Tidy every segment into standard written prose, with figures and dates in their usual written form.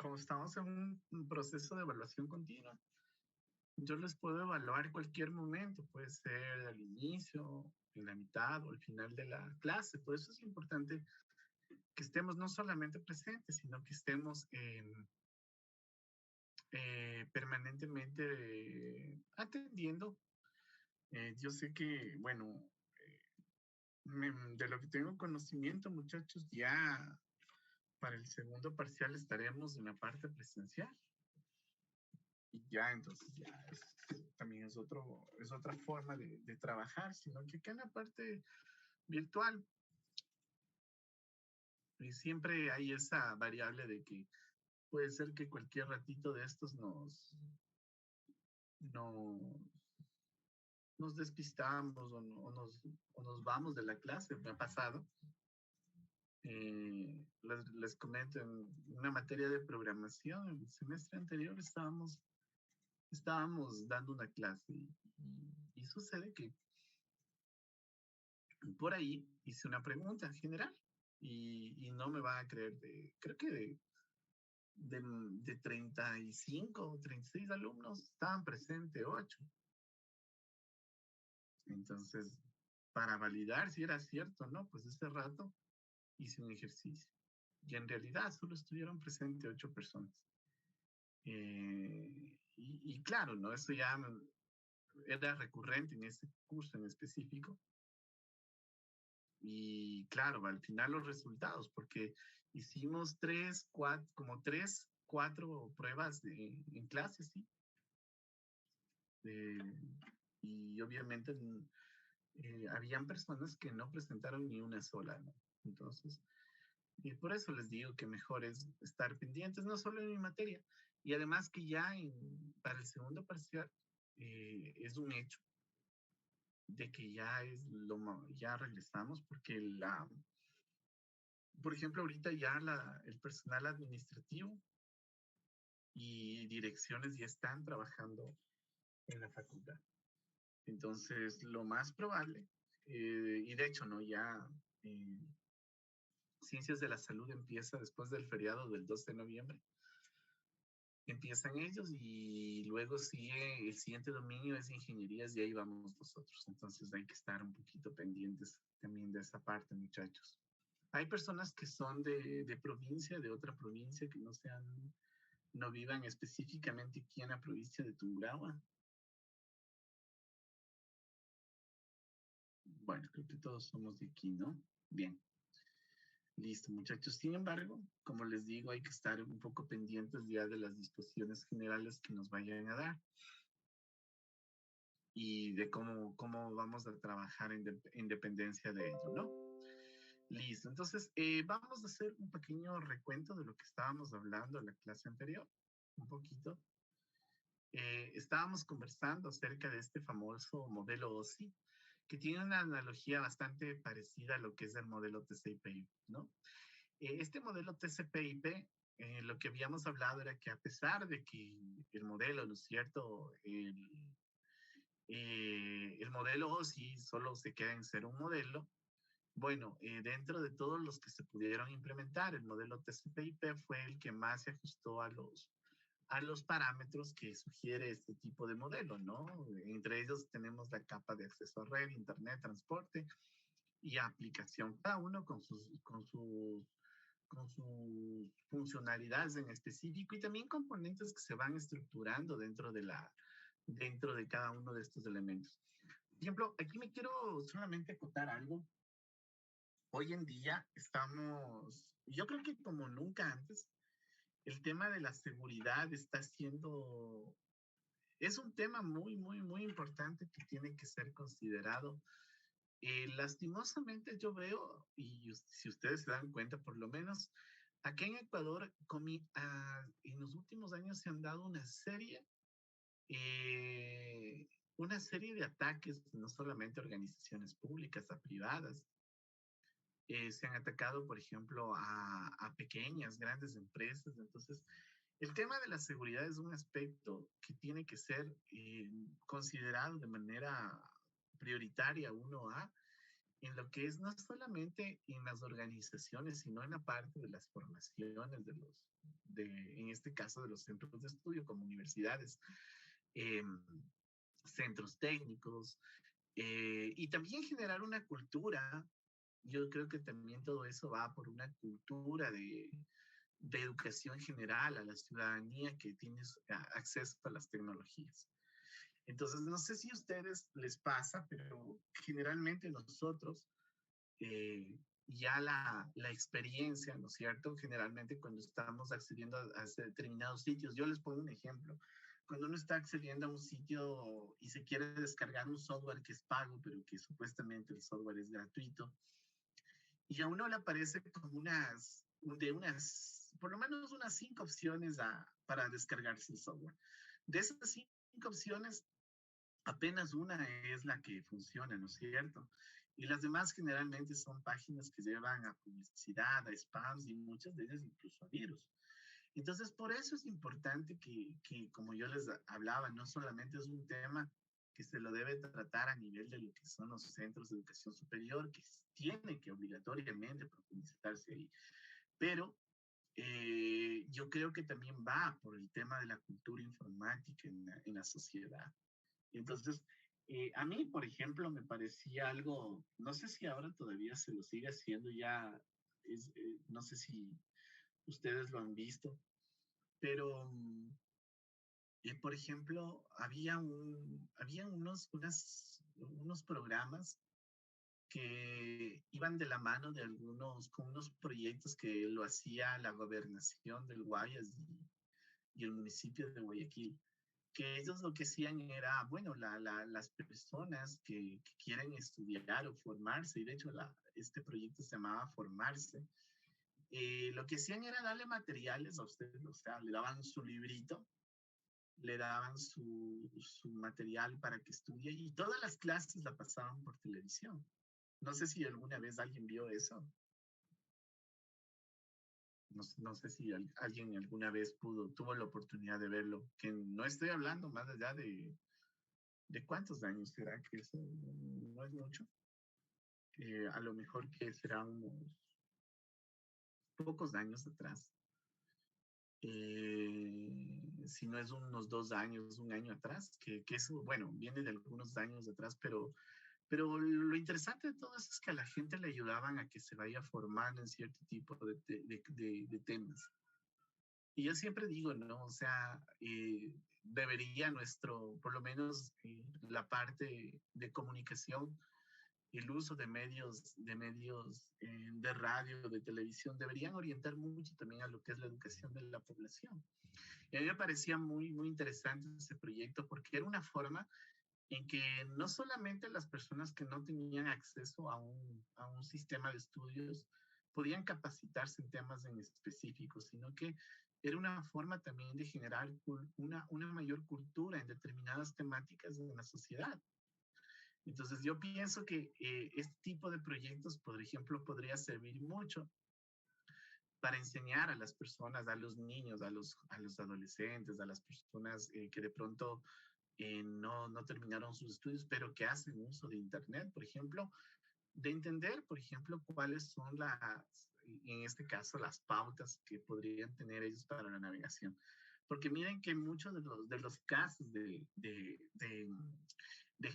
como estamos en un proceso de evaluación continua, yo les puedo evaluar cualquier momento, puede ser al inicio, en la mitad o al final de la clase. Por eso es importante que estemos no solamente presentes, sino que estemos permanentemente atendiendo. Yo sé que, bueno, de lo que tengo conocimiento, muchachos, ya para el segundo parcial estaremos en la parte presencial. Y ya, entonces, ya también es otra forma de trabajar, sino que acá en la parte virtual siempre hay esa variable de que puede ser que cualquier ratito de estos nos, nos despistamos o nos vamos de la clase. Me ha pasado. Les comento, en una materia de programación, el semestre anterior estábamos dando una clase y sucede que por ahí hice una pregunta general y no me van a creer, creo que de 35 o 36 alumnos estaban presentes 8. Entonces, para validar si era cierto o no, pues ese rato hice un ejercicio. Y en realidad solo estuvieron presentes 8 personas. Y claro, ¿no? Eso ya era recurrente en ese curso en específico. Y claro, al final los resultados, porque hicimos 4 pruebas en clase, ¿sí? Y obviamente habían personas que no presentaron ni una sola, ¿no? Entonces, y por eso les digo que mejor es estar pendientes, no solo en mi materia, y además que ya para el segundo parcial es un hecho de que ya regresamos, porque por ejemplo, ahorita ya el personal administrativo y direcciones ya están trabajando en la facultad. Entonces, lo más probable, y de hecho, ¿no? Ya Ciencias de la Salud empieza después del feriado del 2 de noviembre. Empiezan ellos y luego sigue el siguiente dominio es ingenierías y ahí vamos nosotros. Entonces hay que estar un poquito pendientes también de esa parte, muchachos. Hay personas que son de provincia, de otra provincia, que no vivan específicamente aquí en la provincia de Tungurahua. Bueno, creo que todos somos de aquí, ¿no? Bien. Listo, muchachos. Sin embargo, como les digo, hay que estar un poco pendientes ya de las disposiciones generales que nos vayan a dar y de cómo vamos a trabajar en dependencia de ello, ¿no? Listo. Entonces, vamos a hacer un pequeño recuento de lo que estábamos hablando en la clase anterior, un poquito. Estábamos conversando acerca de este famoso modelo OSI, que tiene una analogía bastante parecida a lo que es el modelo TCP/IP, ¿no? Este modelo TCP/IP, lo que habíamos hablado era que a pesar de que el modelo, ¿no es cierto? El modelo OSI solo se queda en ser un modelo. Bueno, dentro de todos los que se pudieron implementar, el modelo TCP/IP fue el que más se ajustó a los parámetros que sugiere este tipo de modelo, ¿no? Entre ellos tenemos la capa de acceso a red, internet, transporte y aplicación, cada uno con sus funcionalidades en específico y también componentes que se van estructurando dentro de cada uno de estos elementos. Por ejemplo, aquí me quiero solamente acotar algo. Hoy en día yo creo que como nunca antes, el tema de la seguridad es un tema muy, muy, muy importante que tiene que ser considerado. Lastimosamente yo veo, y si ustedes se dan cuenta, por lo menos acá en Ecuador, en los últimos años se han dado eh, una serie de ataques, no solamente a organizaciones públicas, a privadas. Se han atacado, por ejemplo, a pequeñas, grandes empresas. Entonces, el tema de la seguridad es un aspecto que tiene que ser considerado de manera prioritaria 1A en lo que es no solamente en las organizaciones, sino en la parte de las formaciones en este caso, de los centros de estudio como universidades, eh, centros técnicos, y también generar una cultura. Yo creo que también todo eso va por una cultura de educación general a la ciudadanía que tiene acceso a las tecnologías. Entonces, no sé si a ustedes les pasa, pero generalmente nosotros, eh, ya la experiencia, ¿no es cierto? Generalmente cuando estamos accediendo a determinados sitios, yo les pongo un ejemplo. Cuando uno está accediendo a un sitio y se quiere descargar un software que es pago, pero que supuestamente el software es gratuito, y a uno le aparece como por lo menos unas 5 opciones para descargarse el software. De esas 5 opciones, apenas una es la que funciona, ¿no es cierto? Y las demás generalmente son páginas que llevan a publicidad, a spams y muchas de ellas incluso a virus. Entonces, por eso es importante como yo les hablaba, no solamente es un tema que se lo debe tratar a nivel de lo que son los centros de educación superior, que tiene que obligatoriamente profundizarse ahí, pero yo creo que también va por el tema de la cultura informática en la sociedad. Entonces, a mí, por ejemplo, me parecía algo, no sé si ahora todavía se lo sigue haciendo, ya no sé si ustedes lo han visto, pero, por ejemplo, había unos programas que iban de la mano con unos proyectos que lo hacía la gobernación del Guayas y el municipio de Guayaquil, que ellos lo que hacían era, bueno, las personas que quieren estudiar o formarse, y de hecho este proyecto se llamaba Formarse, lo que hacían era darle materiales a ustedes, o sea, le daban su librito, le daban su material para que estudie, y todas las clases la pasaban por televisión. No sé si alguna vez alguien vio eso. No sé si alguien alguna vez tuvo la oportunidad de verlo, que no estoy hablando más allá de cuántos años será, que eso no es mucho. A lo mejor que será unos pocos años atrás. Si no es unos 2 años, un año atrás, que eso, bueno, viene de algunos años atrás, pero lo interesante de todo eso es que a la gente le ayudaban a que se vaya formando en cierto tipo de temas. Y yo siempre digo, ¿no? O sea, debería por lo menos la parte de comunicación, el uso de radio, de televisión, deberían orientar mucho también a lo que es la educación de la población. Y a mí me parecía muy, muy interesante ese proyecto porque era una forma en que no solamente las personas que no tenían acceso a un sistema de estudios podían capacitarse en temas en específicos, sino que era una forma también de generar una mayor cultura en determinadas temáticas de la sociedad. Entonces yo pienso que este tipo de proyectos, por ejemplo, podría servir mucho para enseñar a las personas, a los niños, a los adolescentes, a las personas que de pronto no terminaron sus estudios, pero que hacen uso de Internet, por ejemplo, de entender, por ejemplo, cuáles son en este caso, las pautas que podrían tener ellos para la navegación. Porque miren que muchos de los casos de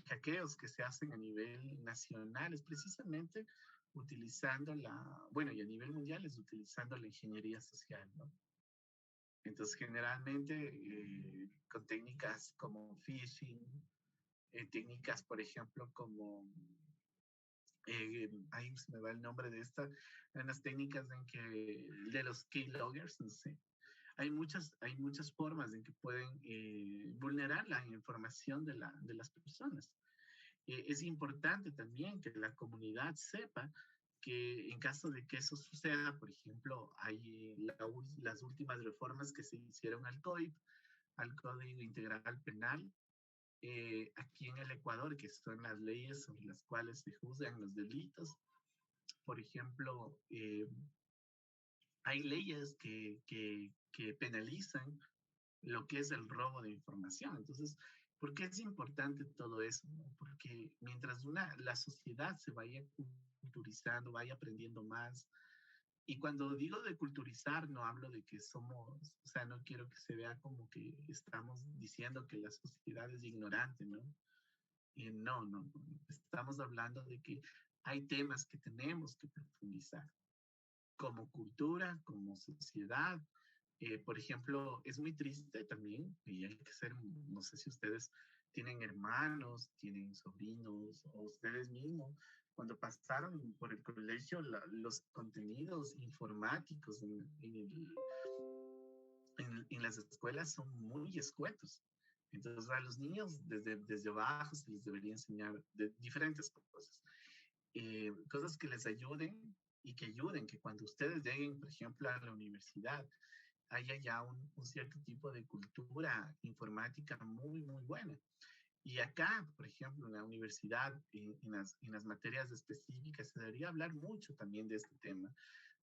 hackeos que se hacen a nivel nacional es precisamente utilizando bueno, y a nivel mundial es utilizando la ingeniería social, ¿no? Entonces, generalmente con técnicas como phishing, técnicas, por ejemplo, como, ahí se me va el nombre de unas técnicas de los keyloggers, no sé. Hay muchas formas en que pueden vulnerar la información de las personas. Es importante también que la comunidad sepa que en caso de que eso suceda, por ejemplo, hay las últimas reformas que se hicieron al COIP, al Código Integral Penal, aquí en el Ecuador, que son las leyes sobre las cuales se juzgan los delitos. Por ejemplo, hay leyes que penalizan lo que es el robo de información. Entonces, ¿Por qué es importante todo eso? ¿No? Porque mientras la sociedad se vaya culturizando, vaya aprendiendo más, y cuando digo de culturizar, no hablo de que somos, o sea, no quiero que se vea como que estamos diciendo que la sociedad es ignorante, ¿no? Y no, no, no. Estamos hablando de que hay temas que tenemos que profundizar como cultura, como sociedad. Por ejemplo, es muy triste también, y hay que ser, no sé si ustedes tienen hermanos, tienen sobrinos, o ustedes mismos, cuando pasaron por el colegio, los contenidos informáticos en las escuelas son muy escuetos. Entonces, a los niños desde abajo se les debería enseñar de diferentes cosas. Cosas que les ayuden y que ayuden, que cuando ustedes lleguen, por ejemplo, a la universidad, haya ya un cierto tipo de cultura informática muy, muy buena. Y acá, por ejemplo, en la universidad, en las materias específicas, se debería hablar mucho también de este tema.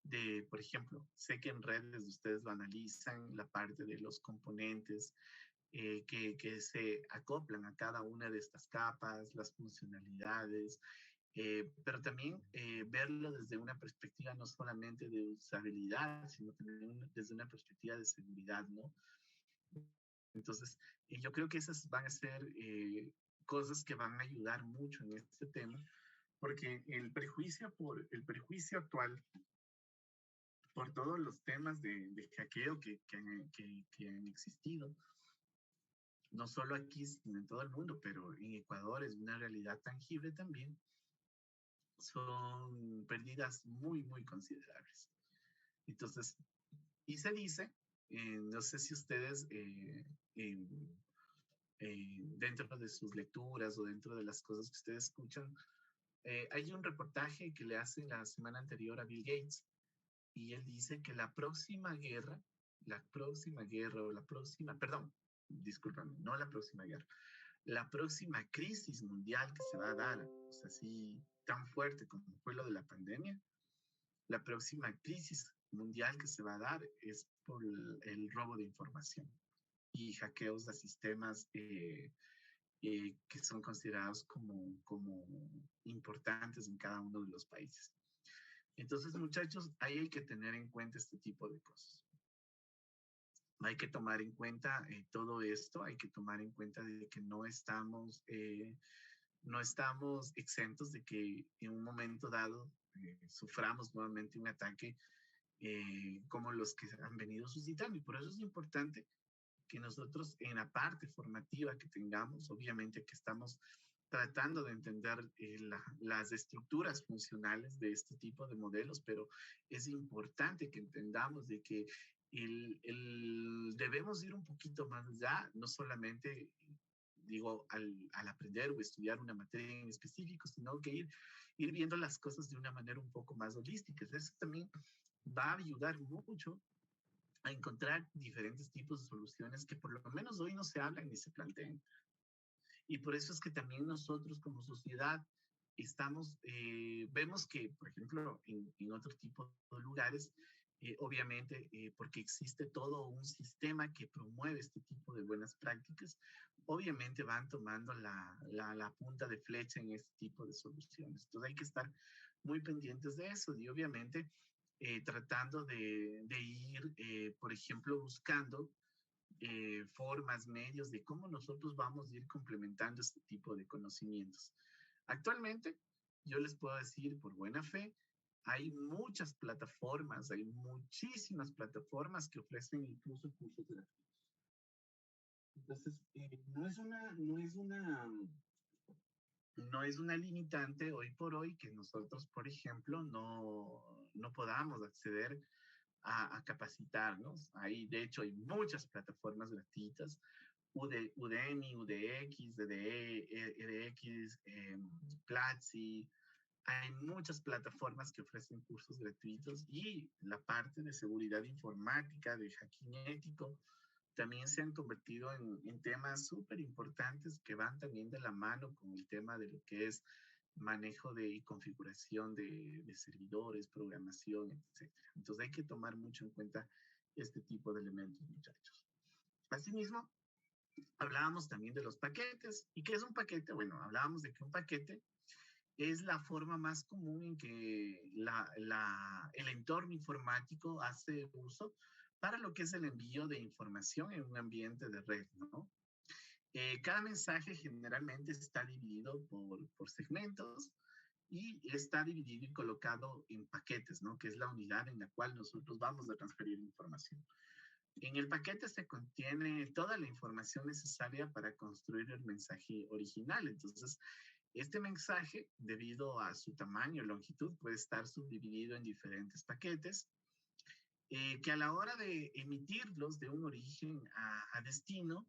De, por ejemplo, sé que en redes ustedes lo analizan, la parte de los componentes que se acoplan a cada una de estas capas, las funcionalidades, pero también verlo desde una perspectiva no solamente de usabilidad, sino también desde una perspectiva de seguridad, ¿no? Entonces, yo creo que esas van a ser cosas que van a ayudar mucho en este tema, porque el prejuicio actual por todos los temas de hackeo que han existido, no solo aquí, sino en todo el mundo, pero en Ecuador es una realidad tangible también, son pérdidas muy, muy considerables. Entonces, y se dice, no sé si ustedes eh, dentro de sus lecturas o dentro de las cosas que ustedes escuchan, hay un reportaje que le hacen la semana anterior a Bill Gates y él dice que la próxima guerra o la próxima, perdón, discúlpame, no la próxima guerra, la próxima crisis mundial que se va a dar, o sea, así tan fuerte como fue lo de la pandemia, la próxima crisis mundial que se va a dar es por el robo de información y hackeos de sistemas que son considerados como importantes en cada uno de los países. Entonces, muchachos, ahí hay que tener en cuenta este tipo de cosas. Hay que tomar en cuenta todo esto, hay que tomar en cuenta de que no estamos exentos de que en un momento dado suframos nuevamente un ataque como los que han venido suscitando. Y por eso es importante que nosotros en la parte formativa que tengamos, obviamente que estamos tratando de entender las estructuras funcionales de este tipo de modelos, pero es importante que entendamos de que debemos ir un poquito más allá, no solamente, digo, al aprender o estudiar una materia en específico, sino que ir viendo las cosas de una manera un poco más holística. Eso también va a ayudar mucho a encontrar diferentes tipos de soluciones que por lo menos hoy no se hablan ni se plantean. Y por eso es que también nosotros como sociedad vemos que, por ejemplo, en otro tipo de lugares, obviamente, porque existe todo un sistema que promueve este tipo de buenas prácticas, obviamente van tomando la punta de flecha en este tipo de soluciones. Entonces hay que estar muy pendientes de eso y obviamente tratando de ir, por ejemplo, buscando formas, medios de cómo nosotros vamos a ir complementando este tipo de conocimientos. Actualmente, yo les puedo decir por buena fe, hay muchas plataformas, hay muchísimas plataformas que ofrecen incluso cursos gratuitos. Entonces, no es una limitante hoy por hoy que nosotros, por ejemplo, no podamos acceder a capacitarnos. Ahí, de hecho, hay muchas plataformas gratuitas, Udemy, UDX, EDX, Platzi. Hay muchas plataformas que ofrecen cursos gratuitos y la parte de seguridad informática, de hacking ético, también se han convertido en temas súper importantes que van también de la mano con el tema de lo que es manejo y configuración de servidores, programación, etcétera. Entonces hay que tomar mucho en cuenta este tipo de elementos, muchachos. Asimismo, Hablábamos también de los paquetes. ¿Y qué es un paquete? Bueno, hablábamos de que un paquete es la forma más común en que el entorno informático hace uso para lo que es el envío de información en un ambiente de red, ¿no? Cada mensaje generalmente está dividido por segmentos y está dividido y colocado en paquetes, ¿no? Que es la unidad en la cual nosotros vamos a transferir información. En el paquete se contiene toda la información necesaria para construir el mensaje original. Entonces, este mensaje, debido a su tamaño y longitud, puede estar subdividido en diferentes paquetes que a la hora de emitirlos de un origen a destino,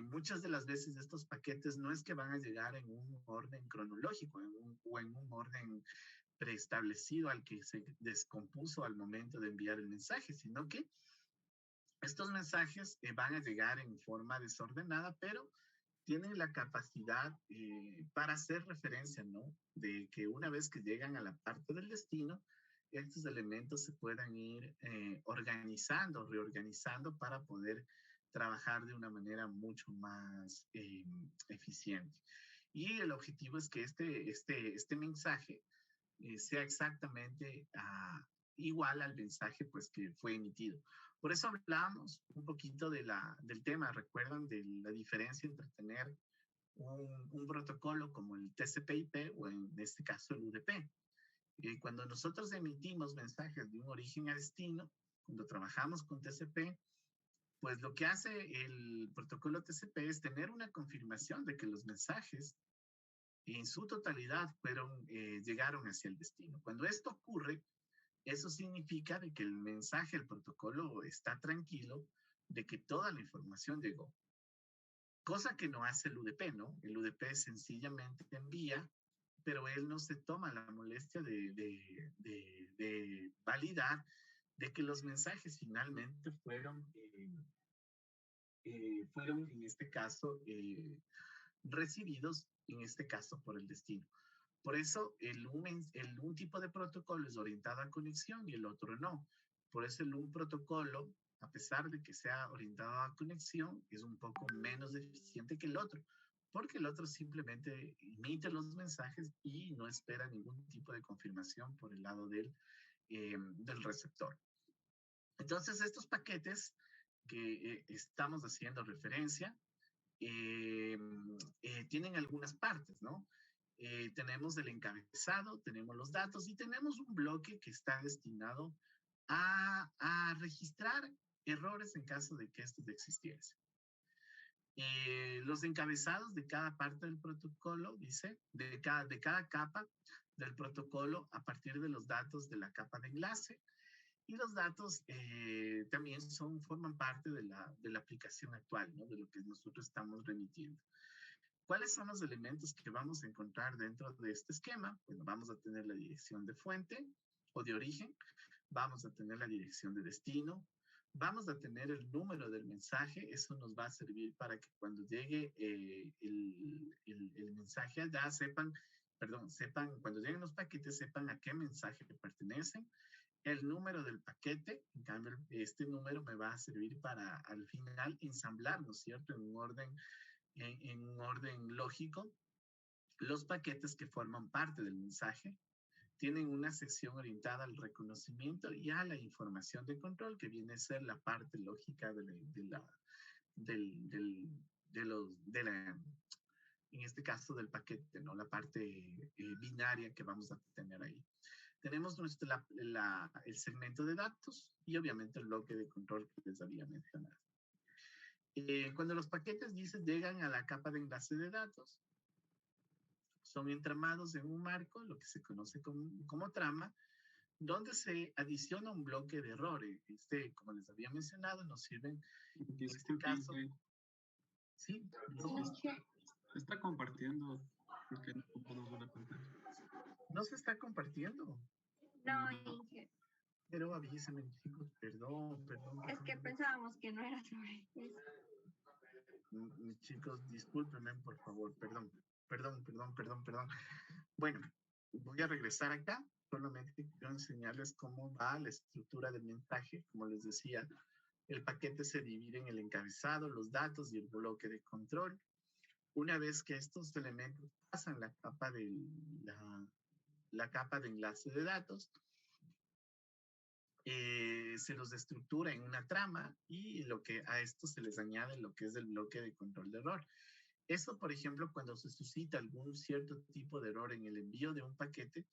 muchas de las veces estos paquetes no es que van a llegar en un orden cronológico o en un orden preestablecido al que se descompuso al momento de enviar el mensaje, sino que estos mensajes van a llegar en forma desordenada, pero tienen la capacidad para hacer referencia, ¿no? De que una vez que llegan a la parte del destino, estos elementos se puedan ir organizando, reorganizando para poder trabajar de una manera mucho más eficiente. Y el objetivo es que este mensaje sea exactamente igual al mensaje pues, que fue emitido. Por eso hablamos un poquito del tema, recuerdan de la diferencia entre tener un protocolo como el TCP/IP o en este caso el UDP. Cuando nosotros emitimos mensajes de un origen a destino, cuando trabajamos con TCP, pues lo que hace el protocolo TCP es tener una confirmación de que los mensajes en su totalidad llegaron hacia el destino. Cuando esto ocurre, eso significa de que el mensaje, el protocolo está tranquilo de que toda la información llegó. Cosa que no hace el UDP, ¿no? El UDP sencillamente envía, pero él no se toma la molestia de validar de que los mensajes finalmente fueron en este caso, recibidos, en este caso, por el destino. Por eso, un tipo de protocolo es orientado a conexión y el otro no. Por eso, un protocolo, a pesar de que sea orientado a conexión, es un poco menos eficiente que el otro, porque el otro simplemente emite los mensajes y no espera ningún tipo de confirmación por el lado del receptor. Entonces, estos paquetes que estamos haciendo referencia eh, tienen algunas partes, ¿no? Tenemos el encabezado, tenemos los datos y tenemos un bloque que está destinado a registrar errores en caso de que estos existiesen. Los encabezados de cada parte del protocolo, dice, de cada capa del protocolo a partir de los datos de la capa de enlace, y los datos también forman parte de la aplicación actual, ¿no? De lo que nosotros estamos remitiendo. ¿Cuáles son los elementos que vamos a encontrar dentro de este esquema? Bueno, vamos a tener la dirección de fuente o de origen, vamos a tener la dirección de destino, vamos a tener el número del mensaje, eso nos va a servir para que cuando llegue el mensaje allá sepan, cuando lleguen los paquetes sepan a qué mensaje pertenecen, el número del paquete, en cambio este número me va a servir para al final ensamblar, ¿no es cierto?, en un orden lógico, los paquetes que forman parte del mensaje tienen una sección orientada al reconocimiento y a la información de control, que viene a ser la parte lógica en este caso del paquete, ¿no? La parte binaria que vamos a tener ahí. Tenemos el segmento de datos y obviamente el bloque de control que les había mencionado. Cuando los paquetes llegan a la capa de enlace de datos, son entramados en un marco, lo que se conoce como trama, donde se adiciona un bloque de errores. Como les había mencionado, nos sirven en este caso. Sí, se está compartiendo, porque no puedo ver la pantalla. No se está compartiendo. No, Inge. Pero avísame, chicos, perdón. Es que pensábamos que no era sobre eso. Chicos, discúlpenme, por favor, perdón. Bueno, voy a regresar acá. Solamente quiero enseñarles cómo va la estructura del mensaje. Como les decía, El paquete se divide en el encabezado, los datos y el bloque de control. Una vez que estos elementos pasan la capa de enlace de datos, se los estructura en una trama y a esto se les añade lo que es el bloque de control de error. Eso, por ejemplo, cuando se suscita algún cierto tipo de error en el envío de un paquete,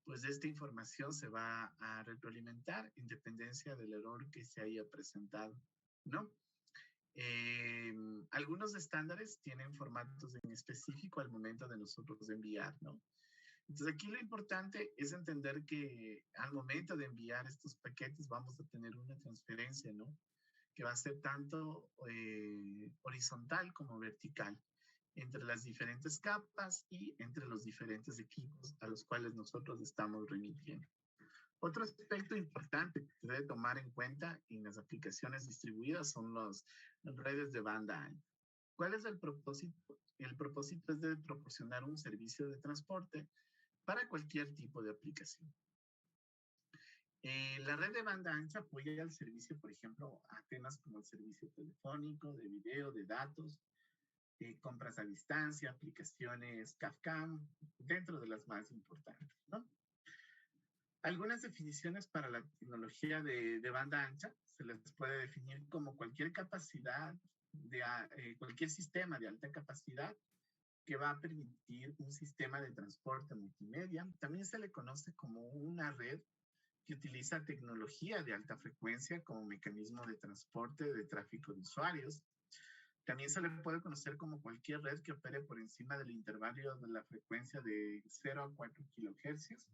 pues esta información se va a retroalimentar en dependencia del error que se haya presentado, ¿no? Algunos estándares tienen formatos en específico al momento de nosotros enviar, ¿no? Entonces aquí lo importante es entender que al momento de enviar estos paquetes vamos a tener una transferencia, ¿no? Que va a ser tanto horizontal como vertical entre las diferentes capas y entre los diferentes equipos a los cuales nosotros estamos remitiendo. Otro aspecto importante que se debe tomar en cuenta en las aplicaciones distribuidas son las redes de banda ancha. ¿Cuál es el propósito? El propósito es de proporcionar un servicio de transporte para cualquier tipo de aplicación. La red de banda ancha apoya el servicio, por ejemplo, a temas como el servicio telefónico, de video, de datos, compras a distancia, aplicaciones Kafka, dentro de las más importantes, ¿no? Algunas definiciones para la tecnología de banda ancha se les puede definir como cualquier capacidad, cualquier sistema de alta capacidad que va a permitir un sistema de transporte multimedia. También se le conoce como una red que utiliza tecnología de alta frecuencia como mecanismo de transporte de tráfico de usuarios. También se le puede conocer como cualquier red que opere por encima del intervalo de la frecuencia de 0 a 4 kHz.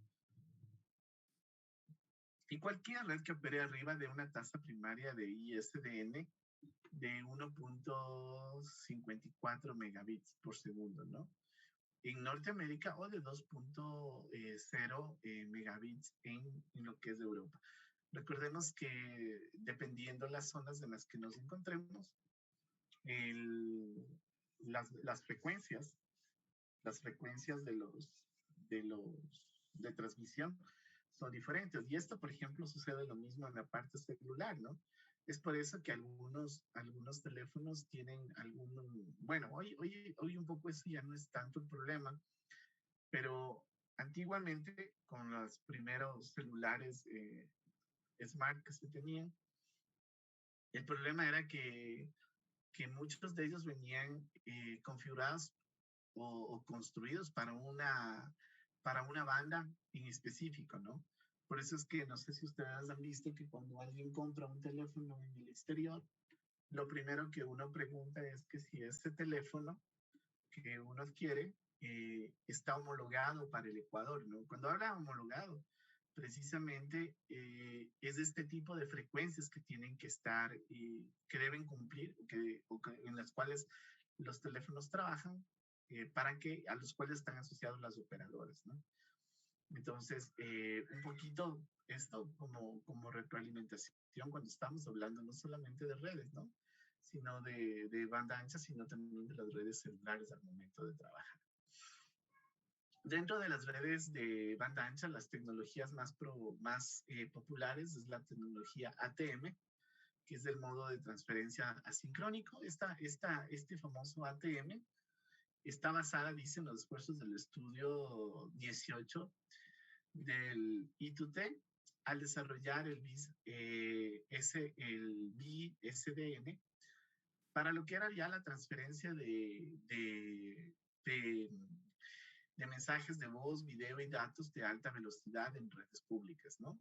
Y cualquier red que opere arriba de una tasa primaria de ISDN de 1.54 megabits por segundo, ¿no? En Norteamérica o de 2.0 megabits en lo que es Europa. Recordemos que dependiendo las zonas en las que nos encontremos, las frecuencias de transmisión son diferentes. Y esto, por ejemplo, sucede lo mismo en la parte celular, ¿no? Es por eso que algunos teléfonos tienen bueno, hoy un poco eso ya no es tanto el problema, pero antiguamente con los primeros celulares smart que se tenían, el problema era que muchos de ellos venían configurados o construidos para una banda en específico, ¿no? Por eso es que no sé si ustedes han visto que cuando alguien compra un teléfono en el exterior, lo primero que uno pregunta es que si este teléfono que uno adquiere está homologado para el Ecuador, ¿no? Cuando habla homologado, precisamente es este tipo de frecuencias que tienen que estar, que deben cumplir, en las cuales los teléfonos trabajan, a los cuales están asociados las operadoras, ¿no? Entonces, un poquito esto como retroalimentación cuando estamos hablando no solamente de redes, ¿no? Sino de banda ancha, sino también de las redes celulares al momento de trabajar. Dentro de las redes de banda ancha, las tecnologías más populares es la tecnología ATM, que es el modo de transferencia asincrónico. Este famoso ATM está basada, dicen los esfuerzos del estudio 18 del I2T al desarrollar el BSDN para lo que era ya la transferencia de mensajes de voz, video y datos de alta velocidad en redes públicas, ¿no?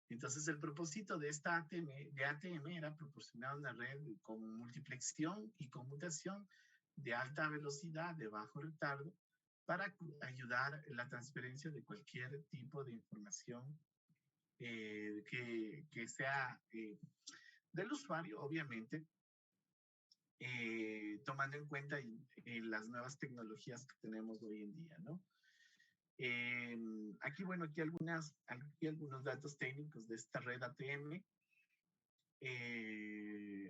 Entonces, el propósito de ATM era proporcionar una red con multiplexión y conmutación de alta velocidad, de bajo retardo, para ayudar en la transferencia de cualquier tipo de información que sea del usuario, obviamente, tomando en cuenta las nuevas tecnologías que tenemos hoy en día, ¿no? Aquí algunos datos técnicos de esta red ATM.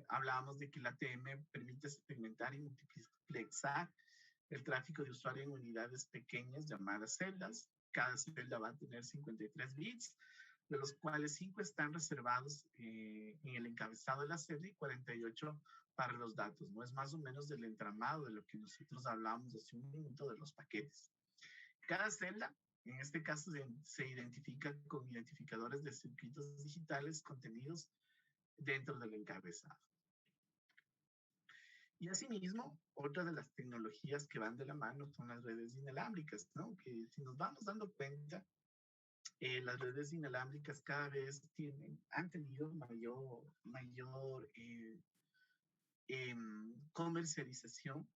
Hablábamos de que la ATM permite segmentar y multiplexar el tráfico de usuario en unidades pequeñas llamadas celdas. Cada celda va a tener 53 bits. de los cuales 5 están reservados en el encabezado de la celda y 48 para los datos, ¿no? Es más o menos del entramado de lo que nosotros hablamos hace un minuto de los paquetes. Cada celda, en este caso, se identifica con identificadores de circuitos digitales contenidos dentro del encabezado. Y asimismo, otra de las tecnologías que van de la mano son las redes inalámbricas, ¿no? Que si nos vamos dando cuenta, las redes inalámbricas cada vez han tenido mayor comercialización.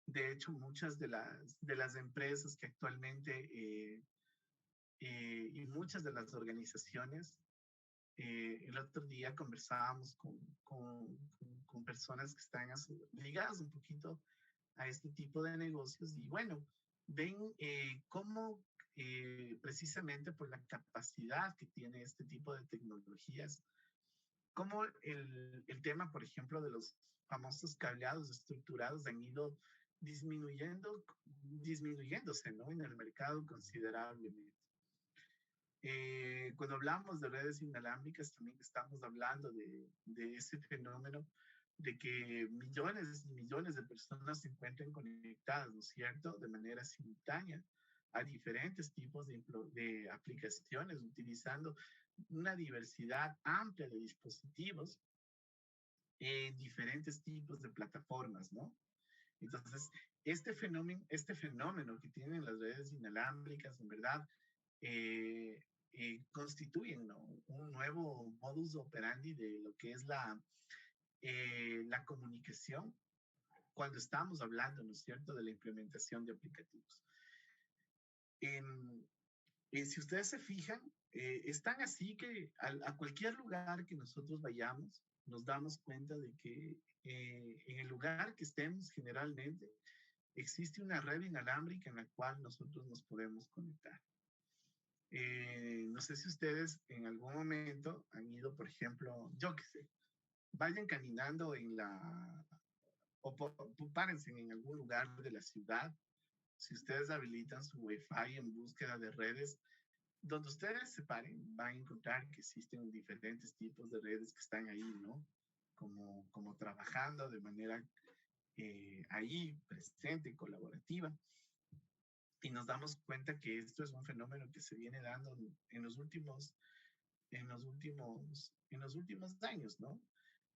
De hecho, muchas de las empresas que actualmente y muchas de las organizaciones, el otro día conversábamos con personas que están ligadas un poquito a este tipo de negocios y bueno, ven cómo precisamente por la capacidad que tiene este tipo de tecnologías, como el tema, por ejemplo, de los famosos cableados estructurados han ido disminuyéndose, ¿no? En el mercado considerablemente. Cuando hablamos de redes inalámbricas, también estamos hablando de ese fenómeno de que millones y millones de personas se encuentren conectadas, ¿no es cierto?, de manera simultánea a diferentes tipos de aplicaciones, utilizando una diversidad amplia de dispositivos en diferentes tipos de plataformas, ¿no? Entonces, este fenómeno que tienen las redes inalámbricas, en verdad, constituyen, ¿no?, un nuevo modus operandi de lo que es la comunicación cuando estamos hablando, ¿no es cierto?, de la implementación de aplicativos. Si ustedes se fijan, es tan así que a cualquier lugar que nosotros vayamos, nos damos cuenta de que en el lugar que estemos generalmente existe una red inalámbrica en la cual nosotros nos podemos conectar. No sé si ustedes en algún momento han ido, por ejemplo, yo qué sé, vayan caminando o párense en algún lugar de la ciudad. Si ustedes habilitan su Wi-Fi en búsqueda de redes, donde ustedes se paren, van a encontrar que existen diferentes tipos de redes que están ahí, ¿no? Como trabajando de manera ahí presente, colaborativa. Y nos damos cuenta que esto es un fenómeno que se viene dando en los últimos años, ¿no?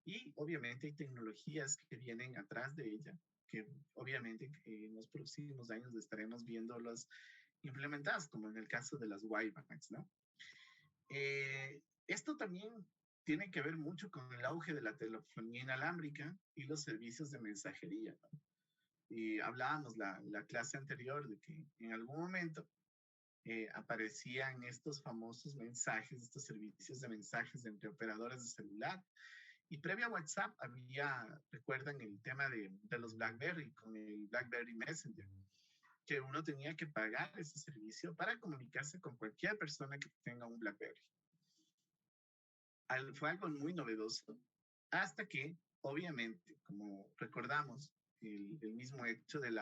Y obviamente hay tecnologías que vienen atrás de ella, que obviamente en los próximos años estaremos viéndolas implementadas, como en el caso de las Wi-Fi, ¿no? Esto también tiene que ver mucho con el auge de la telefonía inalámbrica y los servicios de mensajería, ¿no? Y hablábamos la clase anterior de que en algún momento aparecían estos famosos mensajes, estos servicios de mensajes entre operadoras de celular. Y previo a WhatsApp recuerdan el tema de los BlackBerry, con el BlackBerry Messenger, que uno tenía que pagar ese servicio para comunicarse con cualquier persona que tenga un BlackBerry. Fue algo muy novedoso, hasta que, obviamente, como recordamos, el mismo hecho del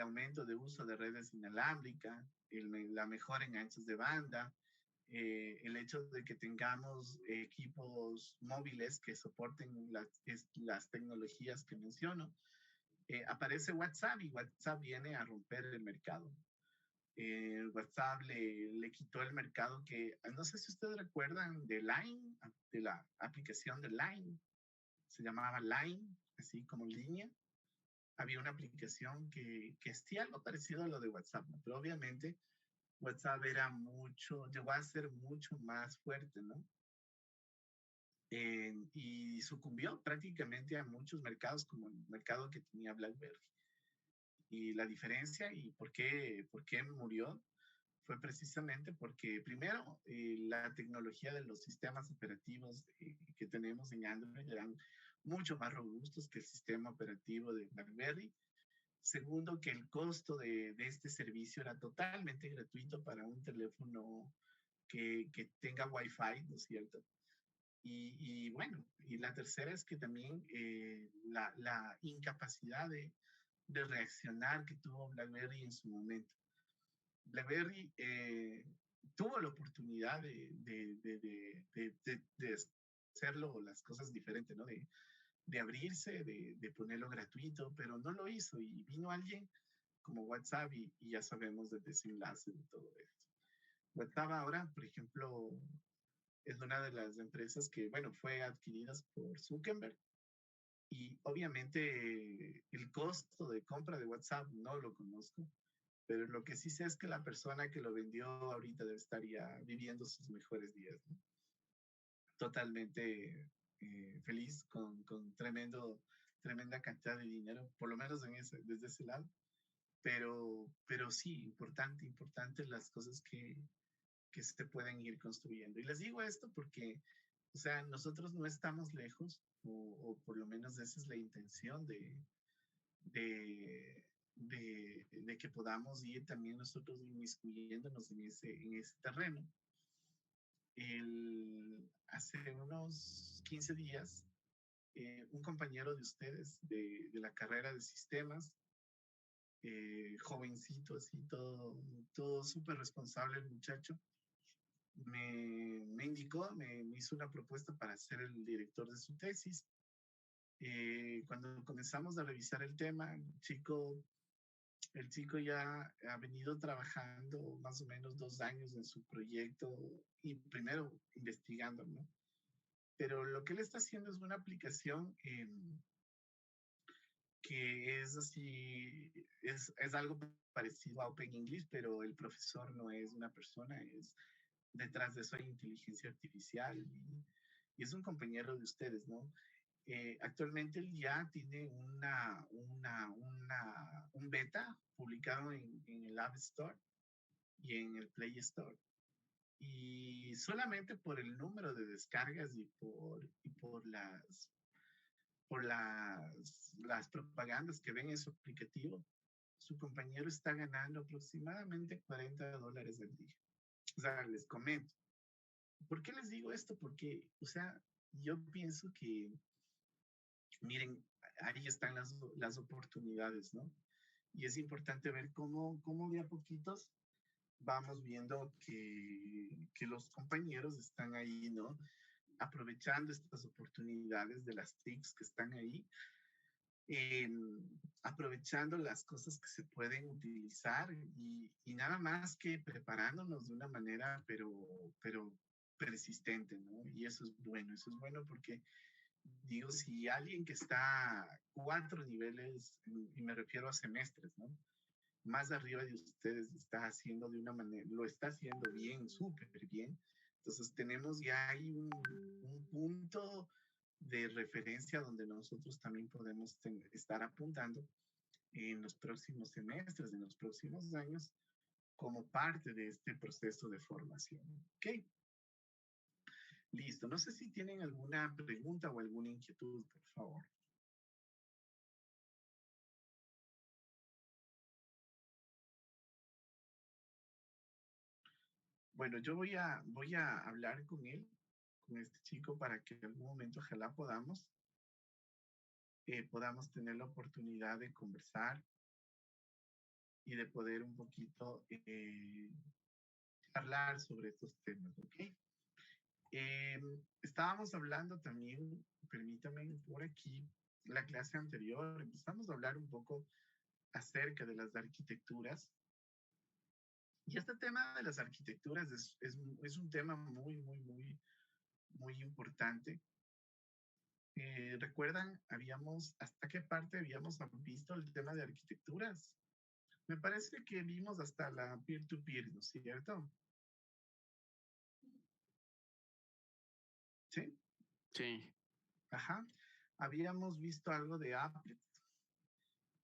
aumento de uso de redes inalámbricas, la mejora en anchos de banda, el hecho de que tengamos equipos móviles que soporten las tecnologías que menciono, aparece WhatsApp y WhatsApp viene a romper el mercado. WhatsApp le quitó el mercado que, no sé si ustedes recuerdan de Line, de la aplicación de Line, se llamaba Line, así como línea. Había una aplicación que hacía algo parecido a lo de WhatsApp, ¿no? Pero obviamente WhatsApp llegó a ser mucho más fuerte, ¿no? Y sucumbió prácticamente a muchos mercados, como el mercado que tenía BlackBerry. Y la diferencia y por qué murió fue precisamente porque, primero, la tecnología de los sistemas operativos que tenemos en Android eran mucho más robustos que el sistema operativo de BlackBerry. Segundo, que el costo de este servicio era totalmente gratuito para un teléfono que tenga Wi-Fi, ¿no es cierto? Y bueno, y la tercera es que también la incapacidad de reaccionar que tuvo BlackBerry en su momento. BlackBerry tuvo la oportunidad de hacerlo, las cosas diferentes, ¿no? De abrirse, de ponerlo gratuito, pero no lo hizo y vino alguien como WhatsApp y ya sabemos del desenlace de todo esto. WhatsApp ahora, por ejemplo, es una de las empresas que, bueno, fue adquiridas por Zuckerberg y obviamente el costo de compra de WhatsApp no lo conozco, pero lo que sí sé es que la persona que lo vendió ahorita debe estar ya viviendo sus mejores días, ¿no? Totalmente feliz con tremenda cantidad de dinero, por lo menos desde ese lado. Pero sí, importante las cosas que se pueden ir construyendo. Y les digo esto porque, o sea, nosotros no estamos lejos, o por lo menos esa es la intención de, de que podamos ir también nosotros inmiscuyéndonos en ese terreno. Hace unos 15 días, un compañero de ustedes de la carrera de sistemas, jovencito, así, todo súper responsable el muchacho, me indicó, me hizo una propuesta para ser el director de su tesis. Cuando comenzamos a revisar el tema, el chico ya ha venido trabajando más o menos 2 años en su proyecto y primero investigando, ¿no? Pero lo que él está haciendo es una aplicación que es así, es algo parecido a Open English, pero el profesor no es una persona, es detrás de eso hay inteligencia artificial y es un compañero de ustedes, ¿no? Actualmente él ya tiene un beta publicado en el App Store y en el Play Store. Y solamente por el número de descargas las propagandas que ven en su aplicativo, su compañero está ganando aproximadamente $40 al día. O sea, les comento. ¿Por qué les digo esto? Porque, o sea, yo pienso que, miren, ahí están las oportunidades, ¿no? Y es importante ver cómo de a poquitos vamos viendo que los compañeros están ahí, ¿no? Aprovechando estas oportunidades de las TICs que están ahí, eh, aprovechando las cosas que se pueden utilizar y nada más que preparándonos de una manera, pero persistente, ¿no? Y eso es bueno porque, digo, si alguien que está 4 niveles, y me refiero a semestres, ¿no? Más arriba de ustedes está haciendo de una manera, lo está haciendo bien, súper bien. Entonces tenemos ya ahí un punto de referencia donde nosotros también podemos estar apuntando en los próximos semestres, en los próximos años, como parte de este proceso de formación. ¿Ok? Listo. No sé si tienen alguna pregunta o alguna inquietud, por favor. Bueno, yo voy a hablar con él, con este chico, para que en algún momento ojalá podamos tener la oportunidad de conversar y de poder un poquito hablar sobre estos temas, ¿ok? Estábamos hablando también, permítame por aquí, la clase anterior, empezamos a hablar un poco acerca de las arquitecturas. Y este tema de las arquitecturas es un tema muy importante. ¿Recuerdan? ¿Hasta qué parte habíamos visto el tema de arquitecturas? Me parece que vimos hasta la peer-to-peer, ¿no es cierto? ¿Sí? Sí. Ajá. Habíamos visto algo de applets.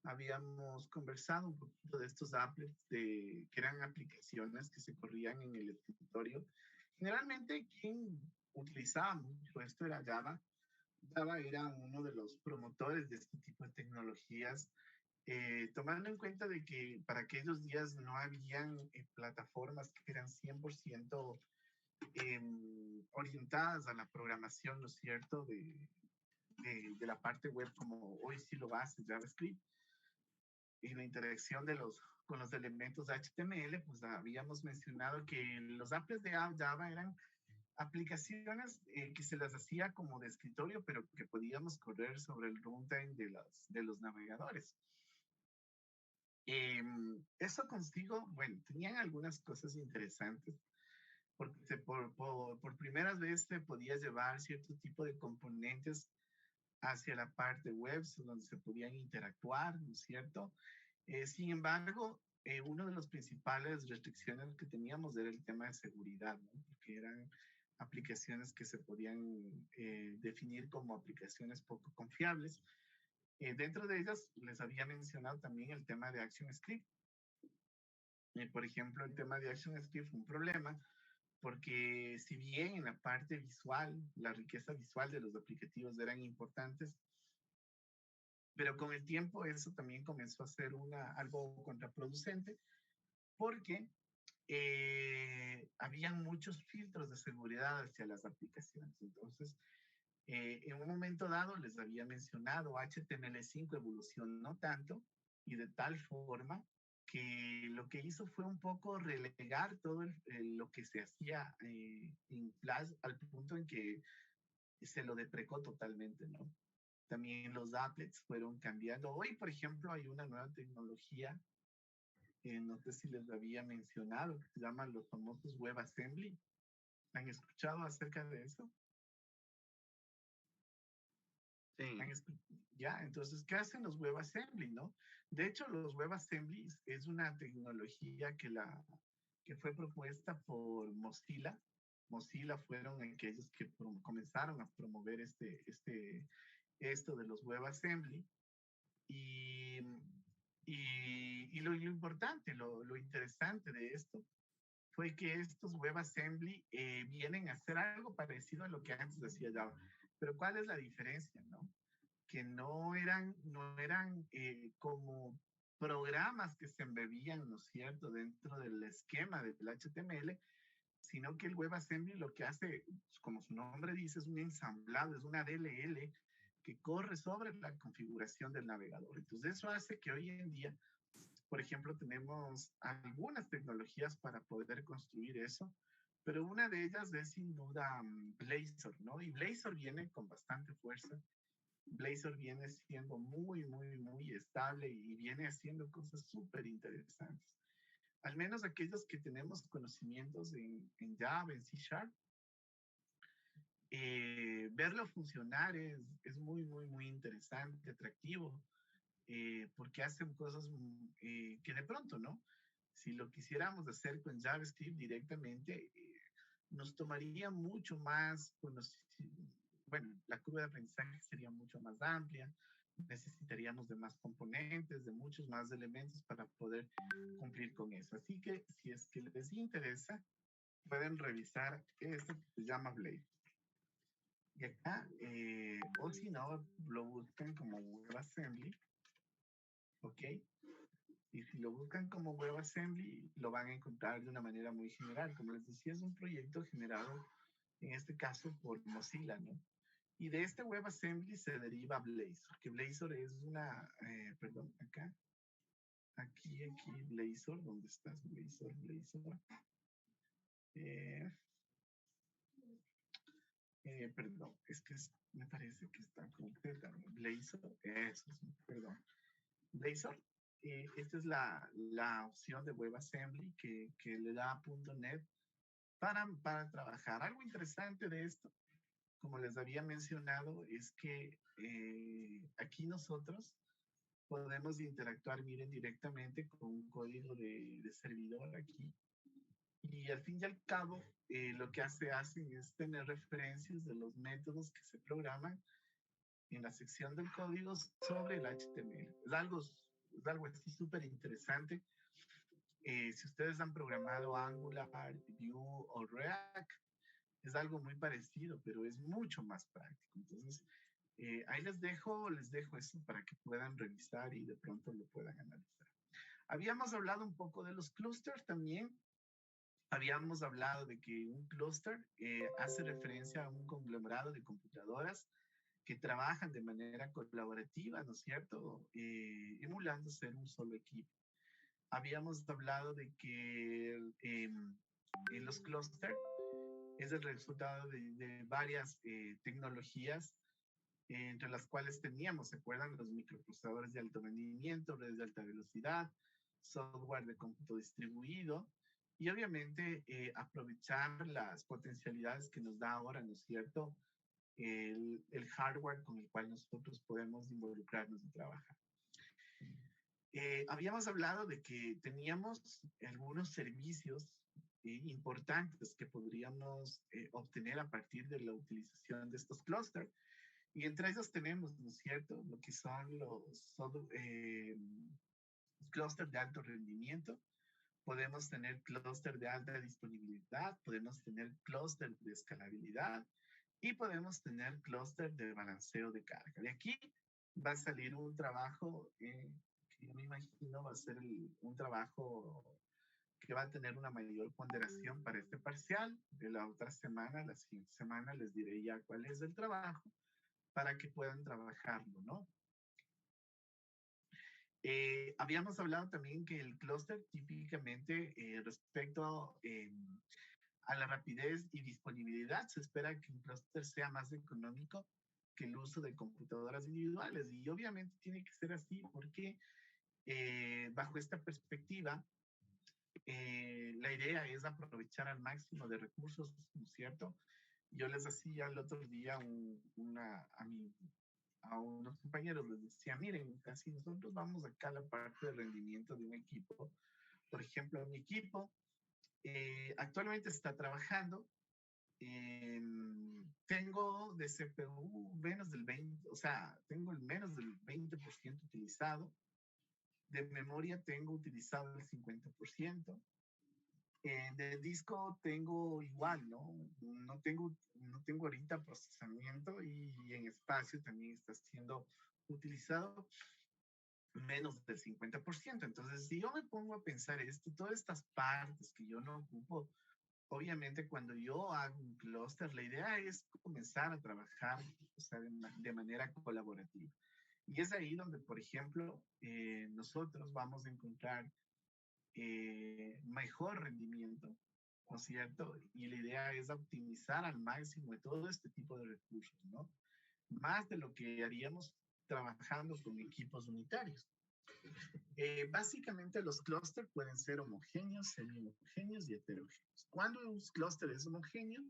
Habíamos conversado un poquito de estos applets, que eran aplicaciones que se corrían en el escritorio. Generalmente, quien utilizaba mucho esto era Java. Java era uno de los promotores de este tipo de tecnologías, tomando en cuenta de que para aquellos días no habían plataformas que eran 100% orientadas a la programación, ¿no es cierto?, de la parte web como hoy sí lo hace JavaScript. la interacción de con los elementos HTML, pues habíamos mencionado que los apples de Java eran aplicaciones que se las hacía como de escritorio, pero que podíamos correr sobre el runtime de los navegadores. Eso consigo, bueno, tenían algunas cosas interesantes, porque por primera vez se podía llevar cierto tipo de componentes hacia la parte web, donde se podían interactuar, ¿no es cierto? Sin embargo, una de las principales restricciones que teníamos era el tema de seguridad, ¿no? Porque eran aplicaciones que se podían definir como aplicaciones poco confiables. Dentro de ellas, les había mencionado también el tema de ActionScript. Por ejemplo, el tema de ActionScript fue un problema porque si bien en la parte visual, la riqueza visual de los aplicativos eran importantes, pero con el tiempo eso también comenzó a ser algo contraproducente porque habían muchos filtros de seguridad hacia las aplicaciones. Entonces, en un momento dado les había mencionado, HTML5 evolucionó tanto y de tal forma que lo que hizo fue un poco relegar todo lo que se hacía en Flash al punto en que se lo deprecó totalmente, ¿no? También los applets fueron cambiando. Hoy, por ejemplo, hay una nueva tecnología, no sé si les había mencionado, que se llaman los famosos WebAssembly. ¿Han escuchado acerca de eso? Sí. Ya, entonces, ¿qué hacen los WebAssembly, no? De hecho, los WebAssemblies es una tecnología que fue propuesta por Mozilla. Mozilla fueron aquellos que comenzaron a promover esto de los WebAssembly. Y, y lo importante, lo interesante de esto fue que estos WebAssembly vienen a hacer algo parecido a lo que antes decía Java. Pero ¿cuál es la diferencia, no? Que no eran como programas que se embebían, ¿no es cierto?, dentro del esquema del HTML, sino que el WebAssembly lo que hace, como su nombre dice, es un ensamblado, es una DLL que corre sobre la configuración del navegador. Entonces eso hace que hoy en día, por ejemplo, tenemos algunas tecnologías para poder construir eso, pero una de ellas es sin duda Blazor, ¿no? Y Blazor viene con bastante fuerza. Blazor viene siendo muy, muy, muy estable y viene haciendo cosas súper interesantes. Al menos aquellos que tenemos conocimientos en Java, en C Sharp, verlo funcionar es muy, muy, muy interesante, atractivo, porque hacen cosas que de pronto, ¿no? Si lo quisiéramos hacer con JavaScript directamente, nos tomaría mucho más, bueno, la curva de aprendizaje sería mucho más amplia, necesitaríamos de más componentes, de muchos más elementos para poder cumplir con eso. Así que si es que les interesa, pueden revisar esto que se llama Blade. Y acá, o si no, lo buscan como WebAssembly, ¿ok? Y si lo buscan como WebAssembly, lo van a encontrar de una manera muy general. Como les decía, es un proyecto generado, en este caso, por Mozilla, ¿no? Y de este WebAssembly se deriva Blazor, que Blazor es perdón, acá, aquí, Blazor, ¿dónde estás? Blazor. Eh, perdón, es que me parece que está completa. Blazor, eso, perdón. Blazor, esta es la opción de WebAssembly que le da a .NET para trabajar. Algo interesante de esto, como les había mencionado, es que aquí nosotros podemos interactuar, miren, directamente con un código de servidor aquí. Y al fin y al cabo, lo que hacen es tener referencias de los métodos que se programan en la sección del código sobre el HTML. Es algo así súper interesante. Si ustedes han programado Angular, Vue o React, es algo muy parecido, pero es mucho más práctico. Entonces, ahí les dejo eso para que puedan revisar y de pronto lo puedan analizar. Habíamos hablado un poco de los clusters también. Habíamos hablado de que un clúster hace referencia a un conglomerado de computadoras que trabajan de manera colaborativa, ¿no es cierto? Emulando ser un solo equipo. Habíamos hablado de que en los clústeres es el resultado de varias tecnologías entre las cuales teníamos, ¿se acuerdan? Los microprocesadores de alto rendimiento, redes de alta velocidad, software de cómputo distribuido y obviamente aprovechar las potencialidades que nos da ahora, ¿no es cierto? El hardware con el cual nosotros podemos involucrarnos y trabajar. Habíamos hablado de que teníamos algunos servicios importantes que podríamos obtener a partir de la utilización de estos clústeres. Y entre ellos tenemos, ¿no es cierto?, lo que son los clústeres de alto rendimiento. Podemos tener clúster de alta disponibilidad, podemos tener clúster de escalabilidad y podemos tener clúster de balanceo de carga. De aquí va a salir un trabajo que yo me imagino va a ser un trabajo que va a tener una mayor ponderación para este parcial. De la otra semana, la siguiente semana, les diré ya cuál es el trabajo para que puedan trabajarlo, ¿no? Habíamos hablado también que el clúster típicamente respecto a la rapidez y disponibilidad, se espera que un clúster sea más económico que el uso de computadoras individuales. Y obviamente tiene que ser así porque bajo esta perspectiva, la idea es aprovechar al máximo de recursos, ¿no es cierto? Yo les hacía el otro día a unos compañeros, les decía, miren, casi nosotros vamos acá a la parte de rendimiento de un equipo. Por ejemplo, mi equipo actualmente está trabajando. Tengo de CPU menos del 20, o sea, tengo el menos del 20% utilizado. De memoria tengo utilizado el 50%. De disco tengo igual, ¿no? No tengo ahorita procesamiento y en espacio también está siendo utilizado menos del 50%. Entonces, si yo me pongo a pensar esto, todas estas partes que yo no ocupo, obviamente cuando yo hago un clúster, la idea es comenzar a trabajar, o sea, de manera colaborativa. Y es ahí donde, por ejemplo, nosotros vamos a encontrar mejor rendimiento, ¿no es cierto? Y la idea es optimizar al máximo de todo este tipo de recursos, ¿no? Más de lo que haríamos trabajando con equipos unitarios. Básicamente los clústeres pueden ser homogéneos, semi-homogéneos y heterogéneos. ¿Cuándo un clúster es homogéneo?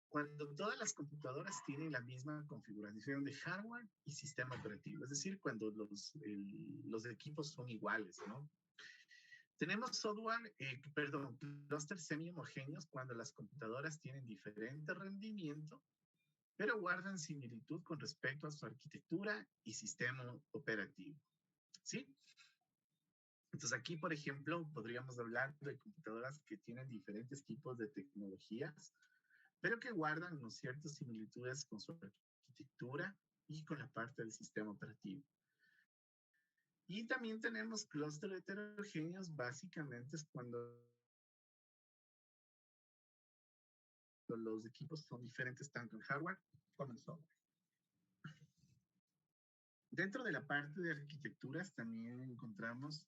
Cuando todas las computadoras tienen la misma configuración de hardware y sistema operativo, es decir, cuando los equipos son iguales, ¿no? Tenemos software, clústeres semi-homogéneos cuando las computadoras tienen diferente rendimiento, pero guardan similitud con respecto a su arquitectura y sistema operativo. ¿Sí? Entonces aquí, por ejemplo, podríamos hablar de computadoras que tienen diferentes tipos de tecnologías, pero que guardan, ¿no es cierto?, similitudes con su arquitectura y con la parte del sistema operativo. Y también tenemos clústeres heterogéneos, básicamente es cuando los equipos son diferentes tanto en hardware como en software. Dentro de la parte de arquitecturas también encontramos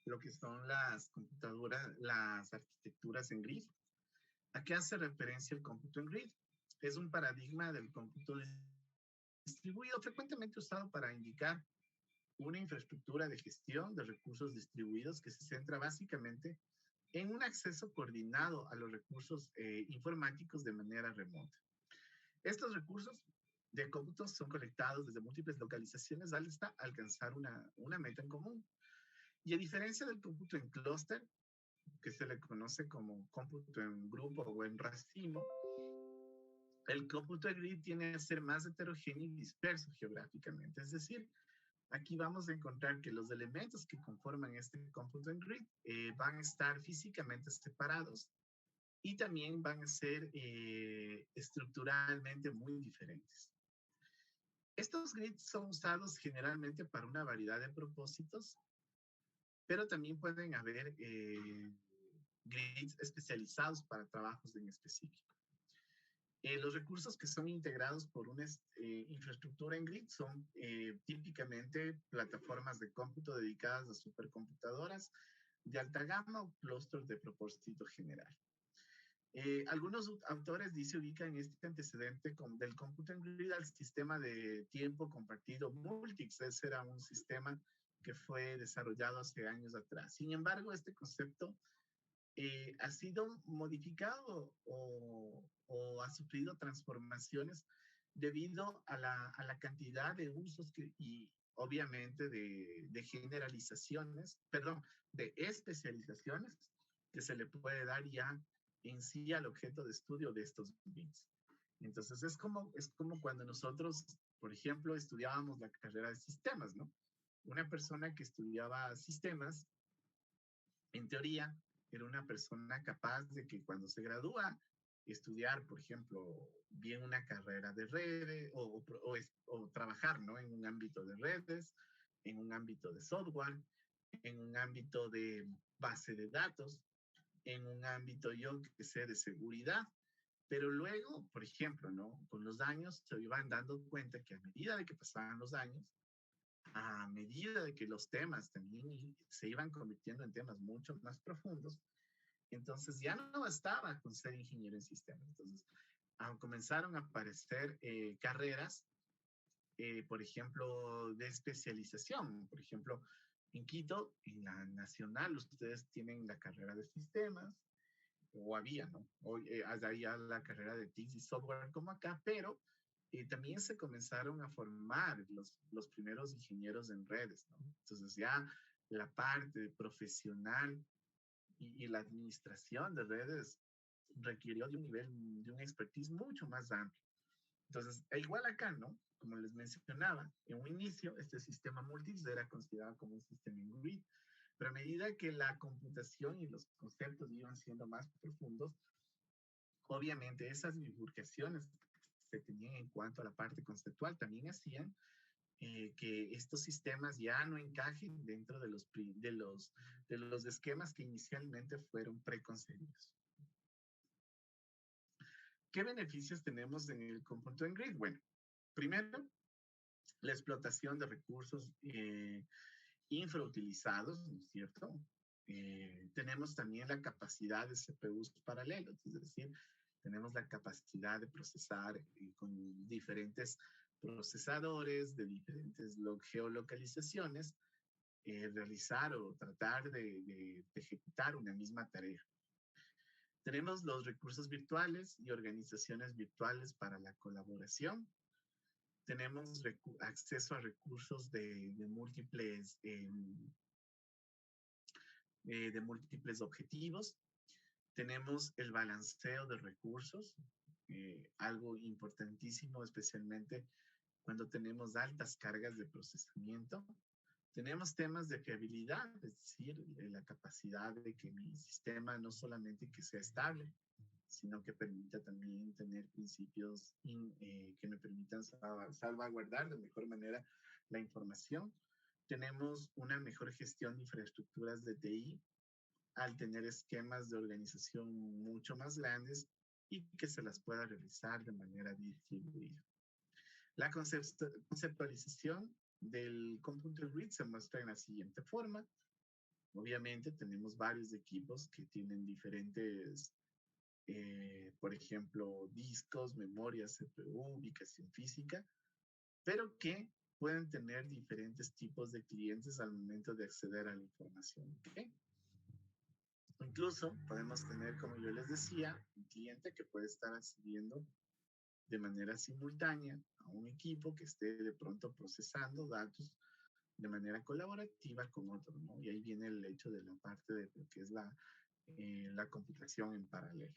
lo que son las computadoras, las arquitecturas en grid. ¿A qué hace referencia el cómputo en grid? Es un paradigma del cómputo distribuido frecuentemente usado para indicar una infraestructura de gestión de recursos distribuidos que se centra básicamente en un acceso coordinado a los recursos informáticos de manera remota. Estos recursos de cómputo son conectados desde múltiples localizaciones hasta alcanzar una meta en común. Y a diferencia del cómputo en clúster, que se le conoce como cómputo en grupo o en racimo, el cómputo en grid tiene que ser más heterogéneo y disperso geográficamente. Es decir, aquí vamos a encontrar que los elementos que conforman este cómputo en grid van a estar físicamente separados y también van a ser estructuralmente muy diferentes. Estos grids son usados generalmente para una variedad de propósitos, pero también pueden haber grids especializados para trabajos en específico. Los recursos que son integrados por una infraestructura en grid son típicamente plataformas de cómputo dedicadas a supercomputadoras de alta gama o clústeres de propósito general. Algunos autores se ubican este antecedente del cómputo en grid al sistema de tiempo compartido Multics. Ese era un sistema que fue desarrollado hace años atrás. Sin embargo, este concepto ha sido modificado o ha sufrido transformaciones debido a la cantidad de usos y obviamente de generalizaciones, perdón, de especializaciones que se le puede dar ya en sí al objeto de estudio de estos bits. Entonces es como cuando nosotros, por ejemplo, estudiábamos la carrera de sistemas, ¿no? Una persona que estudiaba sistemas, en teoría, era una persona capaz de que cuando se gradúa, estudiar, por ejemplo, bien una carrera de redes o trabajar, ¿no? En un ámbito de redes, en un ámbito de software, en un ámbito de base de datos, en un ámbito, yo que sé, de seguridad. Pero luego, por ejemplo, ¿no? Con los años se iban dando cuenta que a medida de que pasaban los años, a medida de que los temas también se iban convirtiendo en temas mucho más profundos, entonces ya no bastaba con ser ingeniero en sistemas. Entonces comenzaron a aparecer carreras, por ejemplo, de especialización. Por ejemplo, en Quito, en la nacional, ustedes tienen la carrera de sistemas, o había, ¿no? Hoy había la carrera de TIC y software como acá, pero también se comenzaron a formar los primeros ingenieros en redes, ¿no? Entonces ya la parte profesional y la administración de redes requirió de un nivel, de un expertise mucho más amplio. Entonces, igual acá, ¿no? Como les mencionaba, en un inicio este sistema Multics era considerado como un sistema en grid, pero a medida que la computación y los conceptos iban siendo más profundos, obviamente esas bifurcaciones que se tenían en cuanto a la parte conceptual también hacían que estos sistemas ya no encajen dentro de los esquemas que inicialmente fueron preconcebidos. ¿Qué beneficios tenemos en el cómputo en grid? Bueno, primero, la explotación de recursos infrautilizados, ¿no es cierto? Tenemos también la capacidad de CPUs paralelos, es decir, tenemos la capacidad de procesar con diferentes procesadores de diferentes geolocalizaciones, realizar o tratar de ejecutar una misma tarea. Tenemos los recursos virtuales y organizaciones virtuales para la colaboración. Tenemos acceso a recursos de múltiples objetivos. Tenemos el balanceo de recursos, algo importantísimo, especialmente cuando tenemos altas cargas de procesamiento. Tenemos temas de fiabilidad, es decir, la capacidad de que mi sistema no solamente que sea estable, sino que permita también tener principios que me permitan salvaguardar de mejor manera la información. Tenemos una mejor gestión de infraestructuras de TI al tener esquemas de organización mucho más grandes y que se las pueda realizar de manera distribuida. La conceptualización del cómputo grid se muestra en la siguiente forma. Obviamente tenemos varios equipos que tienen diferentes, por ejemplo, discos, memorias, CPU, ubicación física, pero que pueden tener diferentes tipos de clientes al momento de acceder a la información. ¿Okay? Incluso podemos tener, como yo les decía, un cliente que puede estar accediendo de manera simultánea a un equipo que esté de pronto procesando datos de manera colaborativa con otro, ¿no? Y ahí viene el hecho de la parte de lo que es la computación en paralelo.